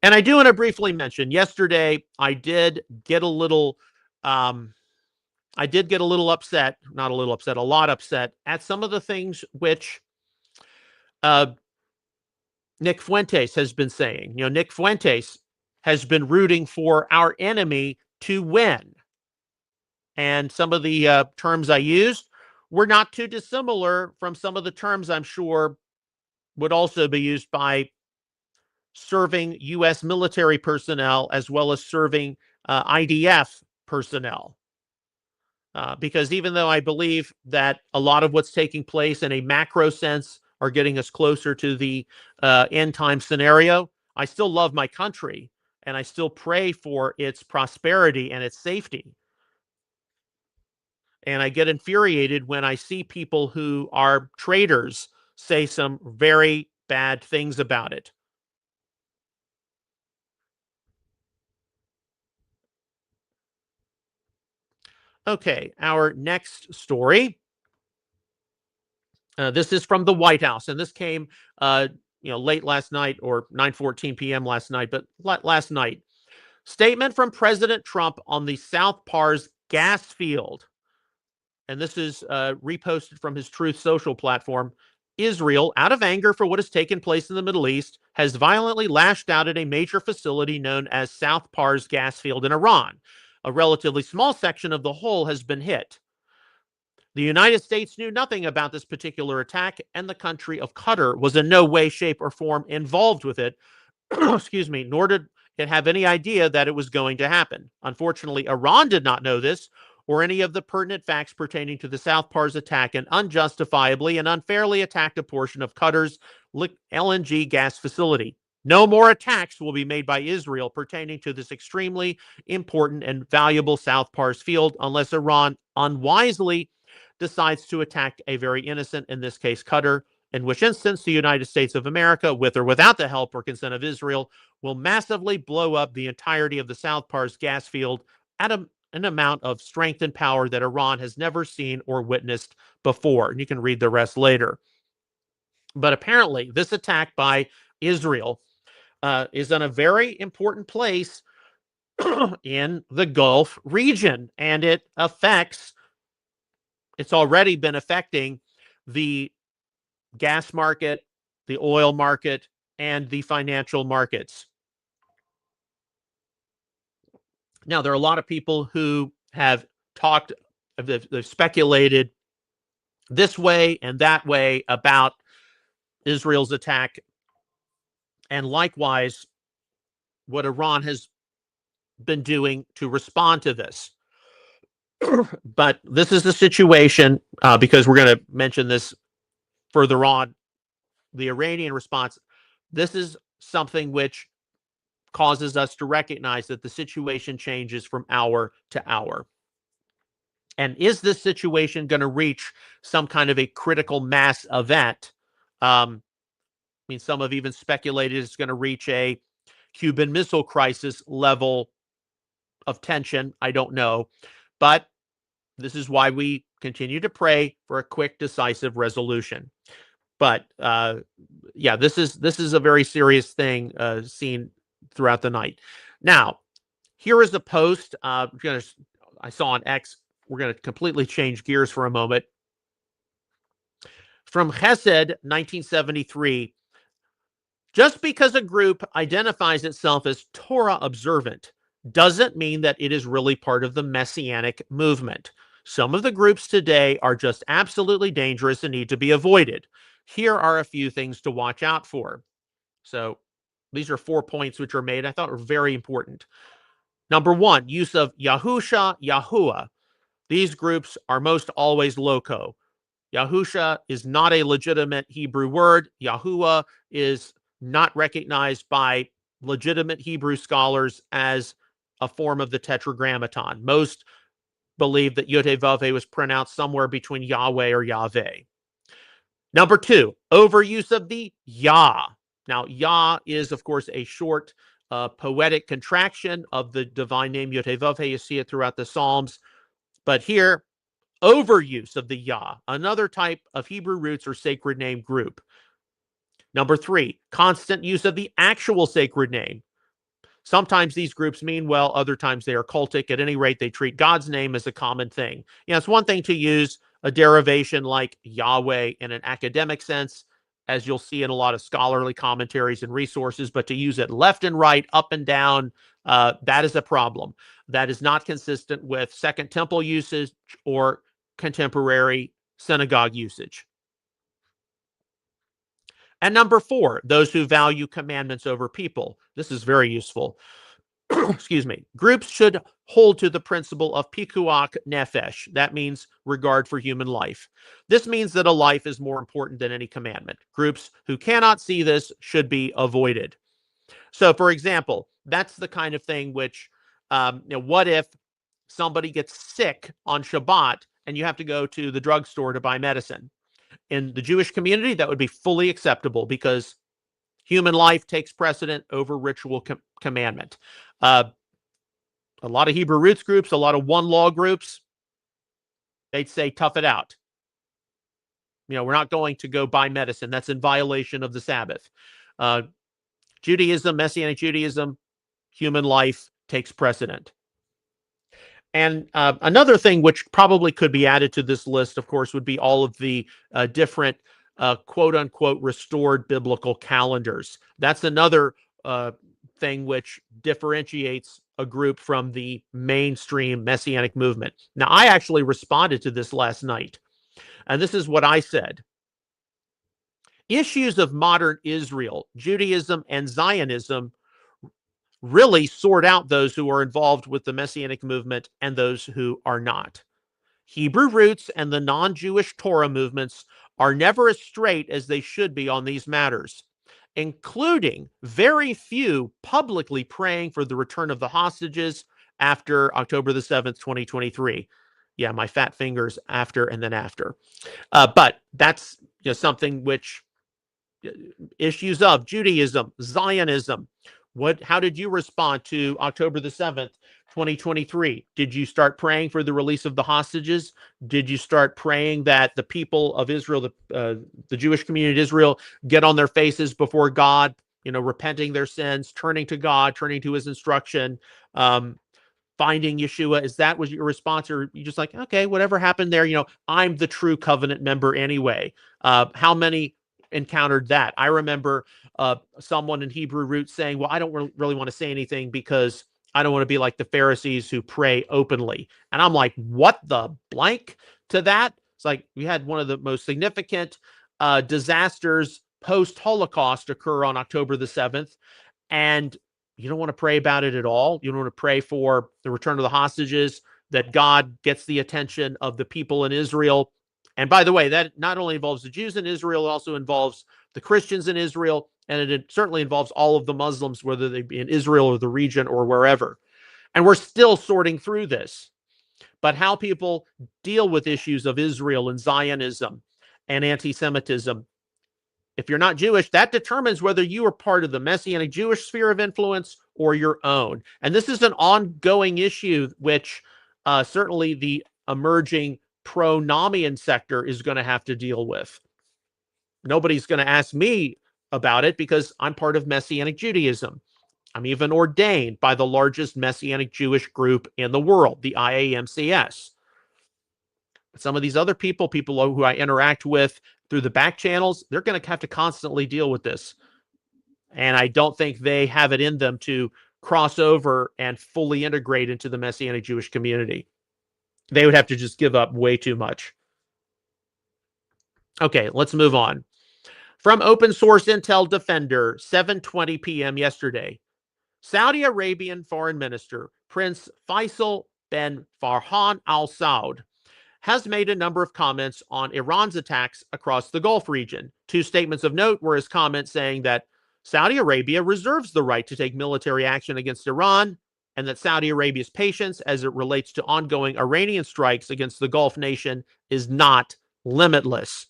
And I do want to briefly mention, yesterday I did get a little upset, not a little upset, a lot upset at some of the things which Nick Fuentes has been saying. You know, Nick Fuentes has been rooting for our enemy to win. And some of the terms I used were not too dissimilar from some of the terms I'm sure would also be used by serving U.S. military personnel as well as serving IDF personnel. Because even though I believe that a lot of what's taking place in a macro sense are getting us closer to the end time scenario, I still love my country and I still pray for its prosperity and its safety. And I get infuriated when I see people who are traitors say some very bad things about it. Okay, our next story. This is from the White House, and this came, late last night, or 9:14 p.m. last night, but last night. Statement from President Trump on the South Pars gas field. And this is reposted from his Truth Social platform. Israel, out of anger for what has taken place in the Middle East, has violently lashed out at a major facility known as South Pars gas field in Iran. A relatively small section of the whole has been hit. The United States knew nothing about this particular attack, and the country of Qatar was in no way, shape, or form involved with it. Excuse me, nor did it have any idea that it was going to happen. Unfortunately, Iran did not know this or any of the pertinent facts pertaining to the South Pars attack, and unjustifiably and unfairly attacked a portion of Qatar's LNG gas facility. No more attacks will be made by Israel pertaining to this extremely important and valuable South Pars field unless Iran unwisely decides to attack a very innocent, in this case, Qatar, in which instance the United States of America, with or without the help or consent of Israel, will massively blow up the entirety of the South Pars gas field at an amount of strength and power that Iran has never seen or witnessed before. And you can read the rest later. But apparently, this attack by Israel is in a very important place in the Gulf region, and it's already been affecting the gas market, the oil market, and the financial markets. Now, there are a lot of people who have they've speculated this way and that way about Israel's attack, and likewise what Iran has been doing to respond to this. But this is the situation, because we're going to mention this further on, the Iranian response. This is something which causes us to recognize that the situation changes from hour to hour. And is this situation going to reach some kind of a critical mass event? Some have even speculated it's going to reach a Cuban Missile Crisis level of tension. I don't know. But this is why we continue to pray for a quick, decisive resolution. But this is a very serious thing seen throughout the night. Now, here is a post I saw on X. We're going to completely change gears for a moment. From Chesed 1973. Just because a group identifies itself as Torah observant doesn't mean that it is really part of the Messianic movement. Some of the groups today are just absolutely dangerous and need to be avoided. Here are a few things to watch out for. So these are 4 points which are made I thought were very important. Number 1, use of Yahusha, Yahuwah. These groups are most always loco. Yahusha is not a legitimate Hebrew word. Yahuwah is not recognized by legitimate Hebrew scholars as a form of the Tetragrammaton. Most believe that Yod-Heh-Vav-Heh was pronounced somewhere between Yahweh or Yahweh. Number 2, overuse of the Yah. Now, Yah is, of course, a short poetic contraction of the divine name Yod-Heh-Vav-Heh. You see it throughout the Psalms. But here, overuse of the Yah, another type of Hebrew roots or sacred name group. Number 3, constant use of the actual sacred name. Sometimes these groups mean well, other times they are cultic. At any rate, they treat God's name as a common thing. It's one thing to use a derivation like Yahweh in an academic sense, as you'll see in a lot of scholarly commentaries and resources, but to use it left and right, up and down, that is a problem. That is not consistent with Second Temple usage or contemporary synagogue usage. And number 4, those who value commandments over people. This is very useful. Excuse me. Groups should hold to the principle of pikuach nefesh. That means regard for human life. This means that a life is more important than any commandment. Groups who cannot see this should be avoided. So, for example, that's the kind of thing which, what if somebody gets sick on Shabbat and you have to go to the drugstore to buy medicine? In the Jewish community, that would be fully acceptable because human life takes precedent over ritual commandment. A lot of Hebrew roots groups, a lot of one law groups, they'd say, tough it out. We're not going to go buy medicine. That's in violation of the Sabbath. Judaism, Messianic Judaism, human life takes precedent. And another thing which probably could be added to this list, of course, would be all of the different quote unquote restored biblical calendars. That's another thing which differentiates a group from the mainstream Messianic movement. Now, I actually responded to this last night, and this is what I said. Issues of modern Israel, Judaism, and Zionism really sort out those who are involved with the Messianic movement and those who are not. Hebrew roots and the non-Jewish Torah movements are never as straight as they should be on these matters, including very few publicly praying for the return of the hostages after October the 7th, 2023. Yeah, my fat fingers after and then after. But that's something which issues of Judaism, Zionism. How did you respond to October the 7th, 2023? Did you start praying for the release of the hostages? Did you start praying that the people of Israel, the Jewish community of Israel, get on their faces before God, repenting their sins, turning to God, turning to his instruction, finding Yeshua? Is that was your response, or you just like, okay, whatever happened there, I'm the true covenant member anyway? How many encountered that? I remember someone in Hebrew roots saying, well, I don't really want to say anything because I don't want to be like the Pharisees who pray openly. And I'm like, what the blank to that? It's like we had one of the most significant disasters post-Holocaust occur on October the 7th. And you don't want to pray about it at all. You don't want to pray for the return of the hostages, that God gets the attention of the people in Israel. And by the way, that not only involves the Jews in Israel, it also involves the Christians in Israel, and it certainly involves all of the Muslims, whether they be in Israel or the region or wherever. And we're still sorting through this. But how people deal with issues of Israel and Zionism and anti-Semitism, if you're not Jewish, that determines whether you are part of the Messianic Jewish sphere of influence or your own. And this is an ongoing issue, which certainly the emerging pro-Namian sector is going to have to deal with. Nobody's going to ask me about it because I'm part of Messianic Judaism. I'm even ordained by the largest Messianic Jewish group in the world, the IAMCS. Some of these other people who I interact with through the back channels, they're going to have to constantly deal with this. And I don't think they have it in them to cross over and fully integrate into the Messianic Jewish community. They would have to just give up way too much. Okay, let's move on. From Open Source Intel Defender, 7:20 p.m. yesterday, Saudi Arabian Foreign Minister Prince Faisal bin Farhan Al Saud has made a number of comments on Iran's attacks across the Gulf region. Two statements of note were his comments saying that Saudi Arabia reserves the right to take military action against Iran, and that Saudi Arabia's patience as it relates to ongoing Iranian strikes against the Gulf nation is not limitless.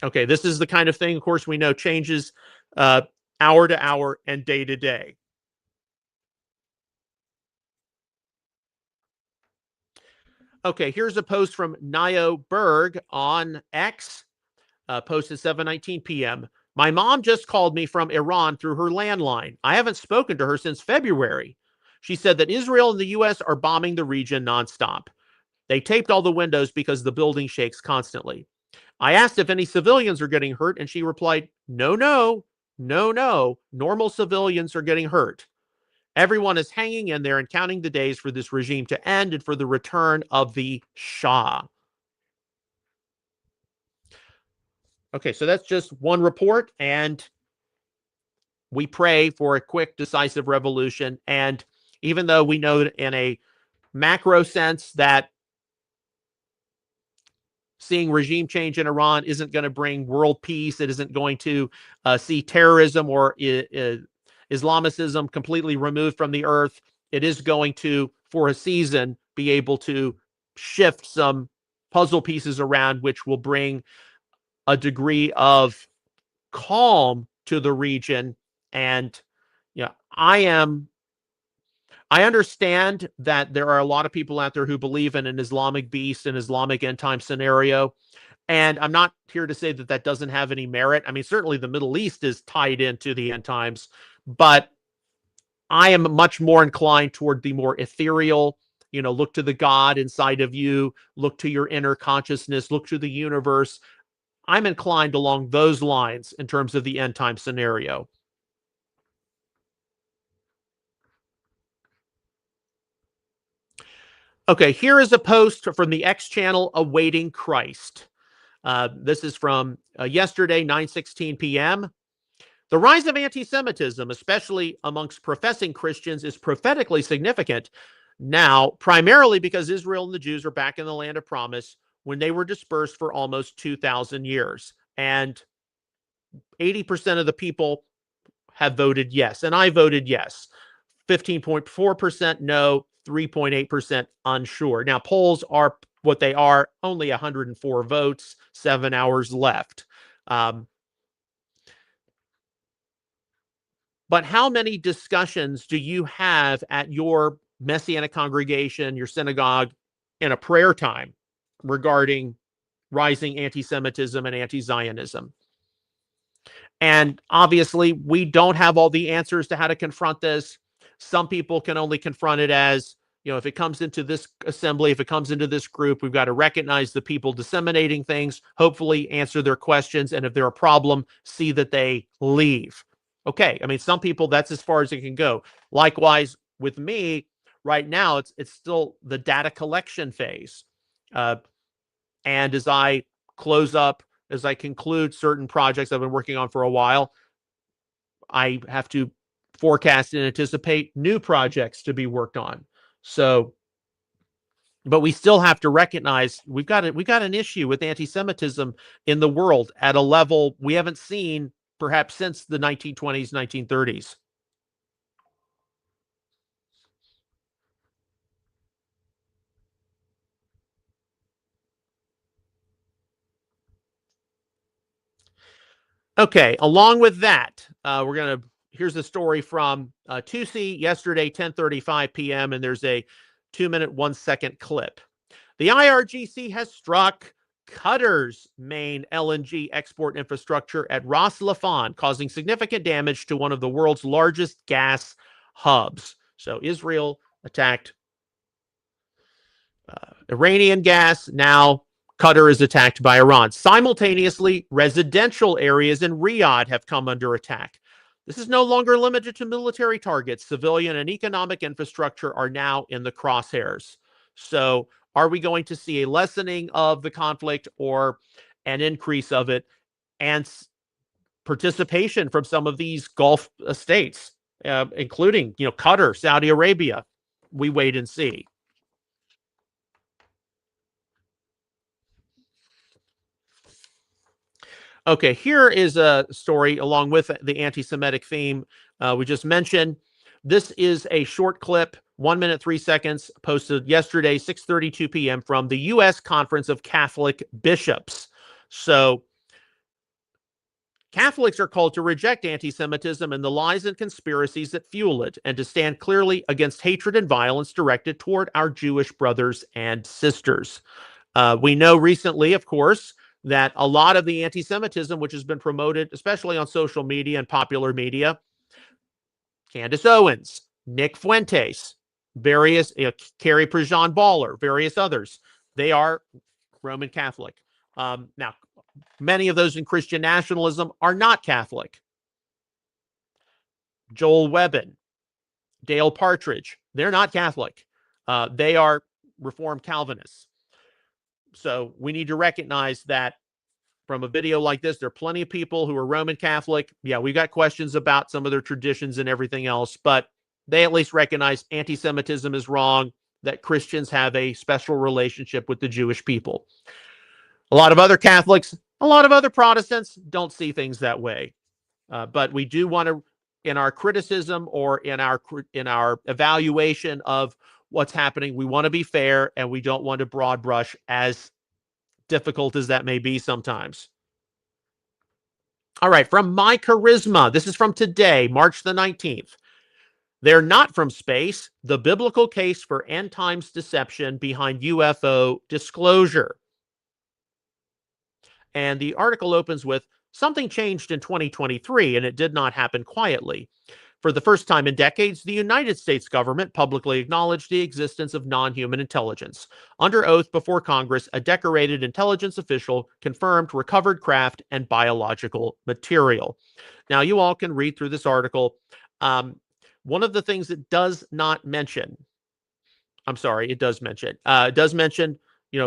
Okay, this is the kind of thing, of course, we know changes hour to hour and day to day. Okay, here's a post from Nio Berg on X, posted 7:19 p.m. My mom just called me from Iran through her landline. I haven't spoken to her since February. She said that Israel and the U.S. are bombing the region nonstop. They taped all the windows because the building shakes constantly. I asked if any civilians are getting hurt, and she replied, no, no, no, no. Normal civilians are getting hurt. Everyone is hanging in there and counting the days for this regime to end and for the return of the Shah. Okay, so that's just one report, and we pray for a quick, decisive revolution. And even though we know in a macro sense that seeing regime change in Iran isn't going to bring world peace, it isn't going to see terrorism or Islamicism completely removed from the earth, it is going to, for a season, be able to shift some puzzle pieces around, which will bring a degree of calm to the region. And I understand that there are a lot of people out there who believe in an Islamic beast, an Islamic end time scenario. And I'm not here to say that that doesn't have any merit. I mean, certainly the Middle East is tied into the end times, but I am much more inclined toward the more ethereal, look to the God inside of you, look to your inner consciousness, look to the universe. I'm inclined along those lines in terms of the end time scenario. Okay, here is a post from the X channel, Awaiting Christ. This is from yesterday, 9:16 p.m. The rise of anti-Semitism, especially amongst professing Christians, is prophetically significant now, primarily because Israel and the Jews are back in the land of promise when they were dispersed for almost 2,000 years. And 80% of the people have voted yes, and I voted yes. 15.4% no, 3.8% unsure. Now, polls are what they are, only 104 votes, 7 hours left. But how many discussions do you have at your Messianic congregation, your synagogue, in a prayer time regarding rising anti-Semitism and anti-Zionism? And obviously, we don't have all the answers to how to confront this. Some people can only confront it as, if it comes into this assembly, if it comes into this group, we've got to recognize the people disseminating things, hopefully answer their questions, and if they're a problem, see that they leave. Okay, I mean, some people, that's as far as it can go. Likewise, with me, right now, it's still the data collection phase. And as I close up, as I conclude certain projects I've been working on for a while, I have to forecast and anticipate new projects to be worked on. So, but we still have to recognize we've got an issue with anti-Semitism in the world at a level we haven't seen perhaps since the 1920s, 1930s. Okay, along with that, here's a story from Tusi yesterday, 10:35 p.m., and there's a 2-minute, 1-second clip. The IRGC has struck Qatar's main LNG export infrastructure at Ras Laffan, causing significant damage to one of the world's largest gas hubs. So Israel attacked Iranian gas. Now Qatar is attacked by Iran. Simultaneously, residential areas in Riyadh have come under attack. This is no longer limited to military targets. Civilian and economic infrastructure are now in the crosshairs. So are we going to see a lessening of the conflict or an increase of it, and participation from some of these Gulf states, including, Qatar, Saudi Arabia. We wait and see. Okay, here is a story along with the anti-Semitic theme we just mentioned. This is a short clip, 1 minute, 3 seconds, posted yesterday, 6:32 p.m. from the U.S. Conference of Catholic Bishops. So Catholics are called to reject anti-Semitism and the lies and conspiracies that fuel it, and to stand clearly against hatred and violence directed toward our Jewish brothers and sisters. We know recently, of course, that a lot of the anti-Semitism, which has been promoted, especially on social media and popular media, Candace Owens, Nick Fuentes, various, Carrie Prejean Baller, various others, they are Roman Catholic. Now, many of those in Christian nationalism are not Catholic. Joel Webbin, Dale Partridge, they're not Catholic. They are Reformed Calvinists. So we need to recognize that from a video like this, there are plenty of people who are Roman Catholic. Yeah, we got questions about some of their traditions and everything else, but they at least recognize anti-Semitism is wrong, that Christians have a special relationship with the Jewish people. A lot of other Catholics, a lot of other Protestants don't see things that way. But we do want to, in our criticism or in our evaluation of what's happening, we want to be fair, and we don't want to broad brush, as difficult as that may be sometimes. All right, from My Charisma. This is from today, March the 19th. They're not from space. The biblical case for end times deception behind UFO disclosure. And the article opens with, something changed in 2023, and it did not happen quietly. For the first time in decades, the United States government publicly acknowledged the existence of non-human intelligence. Under oath before Congress, a decorated intelligence official confirmed recovered craft and biological material. Now, you all can read through this article. One of the things it does not mention, it does mention,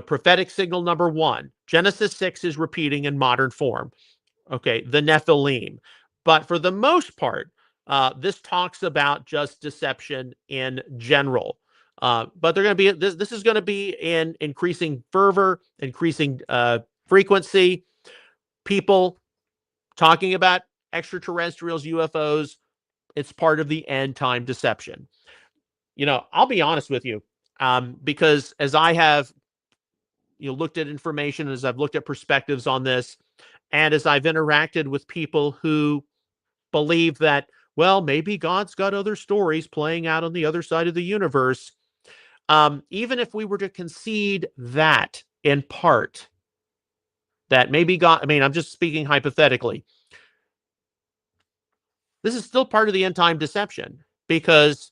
prophetic signal number 1. Genesis 6 is repeating in modern form. Okay, the Nephilim. But for the most part, this talks about just deception in general. But they're going to be, this is going to be in increasing fervor, increasing frequency. People talking about extraterrestrials, UFOs. It's part of the end time deception. I'll be honest with you, because as I have looked at information, as I've looked at perspectives on this, and as I've interacted with people who believe that, well, maybe God's got other stories playing out on the other side of the universe, even if we were to concede that in part, that maybe God, I'm just speaking hypothetically, this is still part of the end time deception, because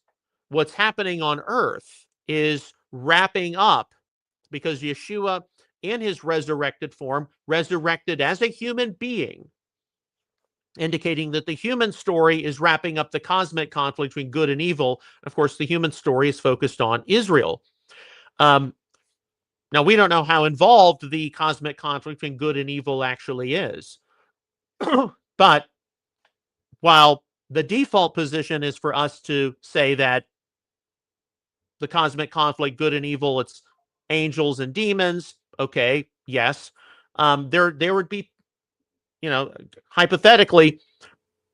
what's happening on earth is wrapping up, because Yeshua, in his resurrected form, resurrected as a human being, indicating that the human story is wrapping up the cosmic conflict between good and evil. Of course, the human story is focused on Israel. Now, we don't know how involved the cosmic conflict between good and evil actually is. But while the default position is for us to say that the cosmic conflict, good and evil, it's angels and demons, okay, yes. There would be, hypothetically,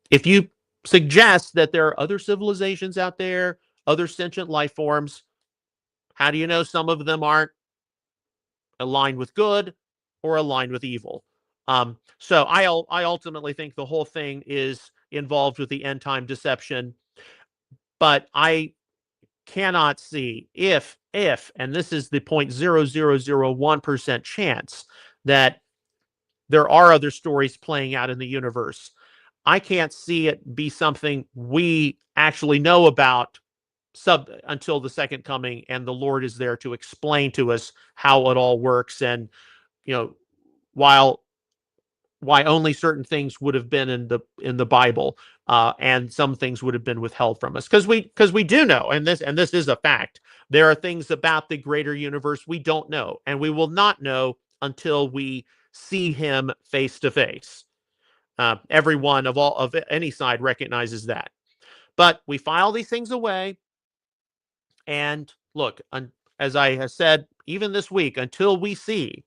if you suggest that there are other civilizations out there, other sentient life forms, how do you know some of them aren't aligned with good or aligned with evil? So I ultimately think the whole thing is involved with the end time deception, but I cannot see if, and this is the 0.0001% chance that there are other stories playing out in the universe. I can't see it be something we actually know about until the second coming, and the Lord is there to explain to us how it all works, and why only certain things would have been in the Bible, and some things would have been withheld from us, because we do know, and this is a fact. There are things about the greater universe we don't know, and we will not know until we see him face to face. Everyone of any side recognizes that. But we file these things away. And look, as I have said, even this week, until we see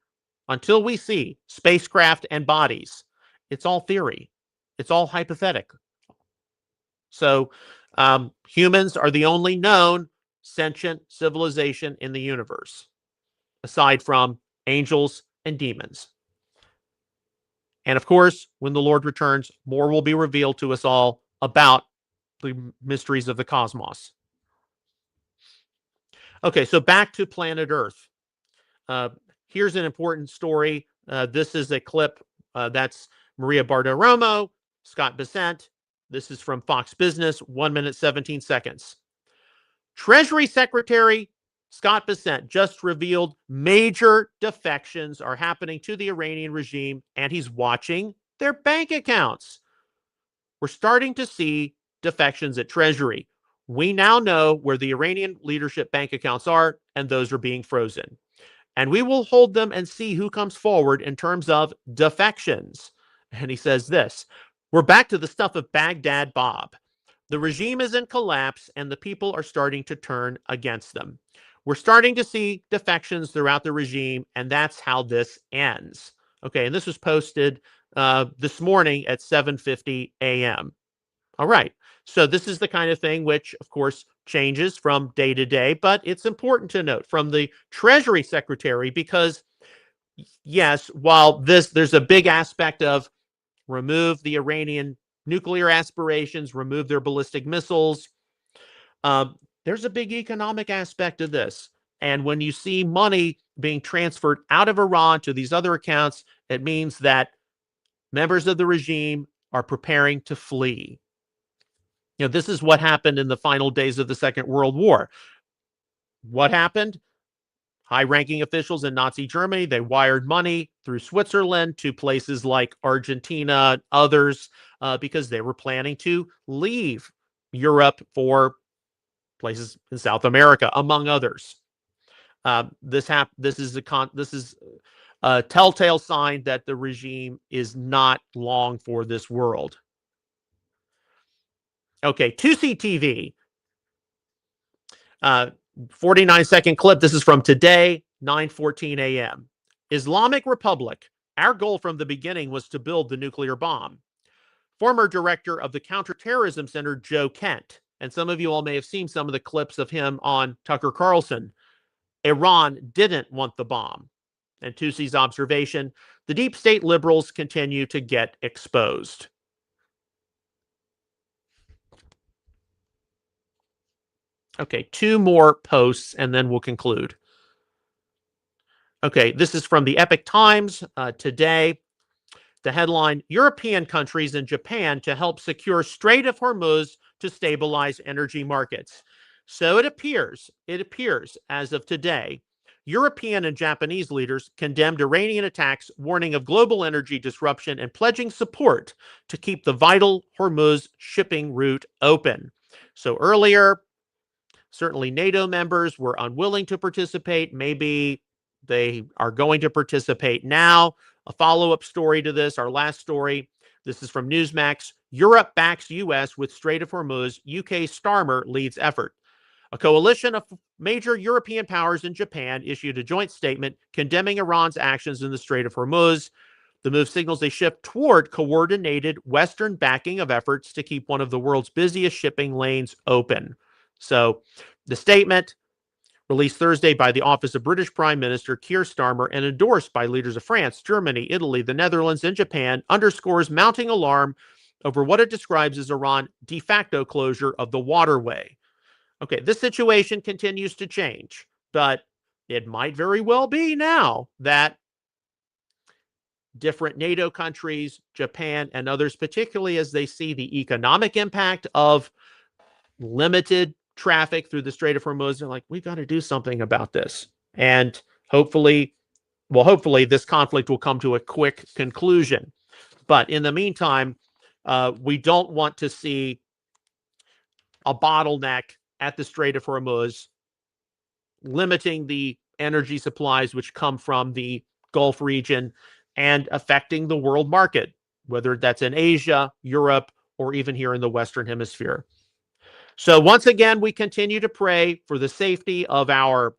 spacecraft and bodies, it's all theory. It's all hypothetical. So humans are the only known sentient civilization in the universe, aside from angels and demons. And of course, when the Lord returns, more will be revealed to us all about the mysteries of the cosmos. Okay, so back to planet Earth. Here's an important story. This is a clip that's Maria Bartiromo, Scott Bessent. This is from Fox Business, 1 minute, 17 seconds. Treasury Secretary Scott Bessent just revealed major defections are happening to the Iranian regime, and he's watching their bank accounts. We're starting to see defections at Treasury. We now know where the Iranian leadership bank accounts are, and those are being frozen. And we will hold them and see who comes forward in terms of defections. And he says this, we're back to the stuff of Baghdad Bob. The regime is in collapse, and the people are starting to turn against them. We're starting to see defections throughout the regime, and that's how this ends. Okay, and this was posted this morning at 7:50 a.m. All right, so this is the kind of thing which, of course, changes from day to day, but it's important to note from the Treasury Secretary because, yes, while there's a big aspect of remove the Iranian nuclear aspirations, remove their ballistic missiles, there's a big economic aspect of this. And when you see money being transferred out of Iran to these other accounts, it means that members of the regime are preparing to flee. You know, this is what happened in the final days of the Second World War. What happened? High-ranking officials in Nazi Germany, they wired money through Switzerland to places like Argentina, others, because they were planning to leave Europe for places in South America, among others. This is a telltale sign that the regime is not long for this world. Okay, 2C TV. 49-second clip. This is from today, 9:14 a.m. Islamic Republic. Our goal from the beginning was to build the nuclear bomb. Former director of the Counterterrorism Center, Joe Kent, and some of you all may have seen some of the clips of him on Tucker Carlson. Iran didn't want the bomb. And Tusi's observation, the deep state liberals continue to get exposed. Okay, two more posts and then we'll conclude. Okay, this is from the Epoch Times today. The headline, European countries and Japan to help secure Strait of Hormuz to stabilize energy markets. So it appears as of today, European and Japanese leaders condemned Iranian attacks, warning of global energy disruption and pledging support to keep the vital Hormuz shipping route open. So earlier, certainly NATO members were unwilling to participate. Maybe they are going to participate now. A follow-up story to this, our last story. This is from Newsmax. Europe backs U.S. with Strait of Hormuz. UK Starmer leads effort. A coalition of major European powers and Japan issued a joint statement condemning Iran's actions in the Strait of Hormuz. The move signals a shift toward coordinated Western backing of efforts to keep one of the world's busiest shipping lanes open. So the statement, released Thursday by the Office of British Prime Minister Keir Starmer and endorsed by leaders of France, Germany, Italy, the Netherlands, and Japan, underscores mounting alarm over what it describes as Iran's de facto closure of the waterway. Okay, this situation continues to change, but it might very well be now that different NATO countries, Japan, and others, particularly as they see the economic impact of limited traffic through the Strait of Hormuz, they're like, we've got to do something about this. And hopefully this conflict will come to a quick conclusion. But in the meantime, we don't want to see a bottleneck at the Strait of Hormuz, limiting the energy supplies which come from the Gulf region. and affecting the world market, whether that's in Asia, Europe, or even here in the Western Hemisphere. So once again, we continue to pray for the safety of our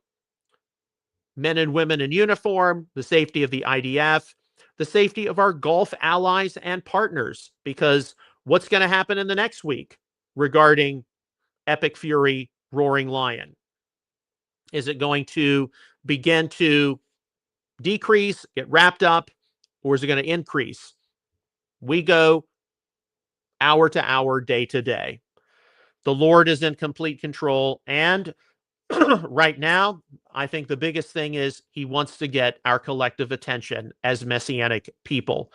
men and women in uniform, the safety of the IDF, the safety of our Gulf allies and partners, because what's going to happen in the next week regarding Epic Fury, Roaring Lion? Is it going to begin to decrease, get wrapped up, or is it going to increase? We go hour to hour, day to day. The Lord is in complete control. And right now, I think the biggest thing is he wants to get our collective attention as Messianic people.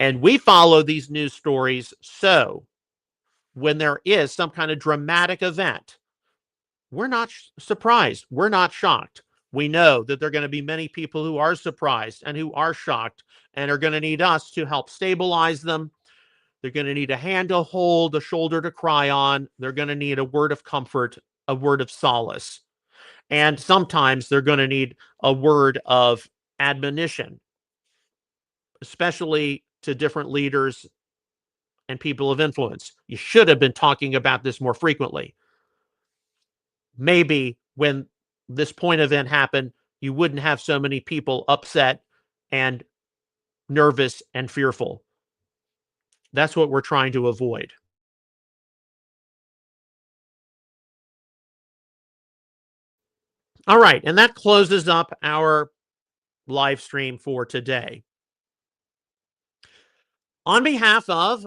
And we follow these news stories. So when there is some kind of dramatic event, we're not surprised. We're not shocked. We know that there are going to be many people who are surprised and who are shocked and are going to need us to help stabilize them. They're going to need a hand to hold, a shoulder to cry on. They're going to need a word of comfort, a word of solace. And sometimes they're going to need a word of admonition, especially to different leaders and people of influence. You should have been talking about this more frequently. Maybe when this point event happened, you wouldn't have so many people upset and nervous and fearful. That's what we're trying to avoid. All right, and that closes up our live stream for today. On behalf of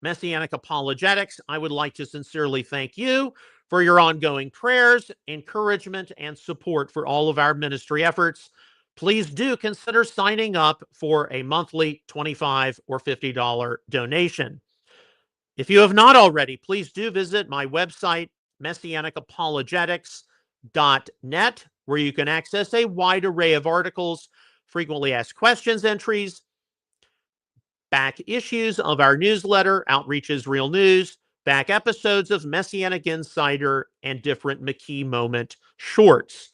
Messianic Apologetics, I would like to sincerely thank you for your ongoing prayers, encouragement, and support for all of our ministry efforts. Please do consider signing up for a monthly $25 or $50 donation. If you have not already, please do visit my website, messianicapologetics.net, where you can access a wide array of articles, frequently asked questions entries, back issues of our newsletter, Outreach is Real News, back episodes of Messianic Insider, and different McKee Moment shorts.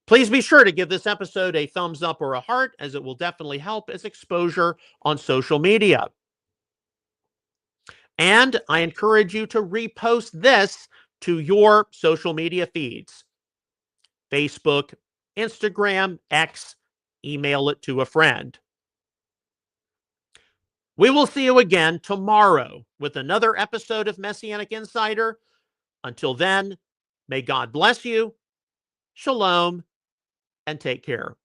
Please be sure to give this episode a thumbs up or a heart, as it will definitely help its exposure on social media. And I encourage you to repost this to your social media feeds: Facebook, Instagram, X, email it to a friend. We will see you again tomorrow with another episode of Messianic Insider. Until then, may God bless you, shalom, and take care.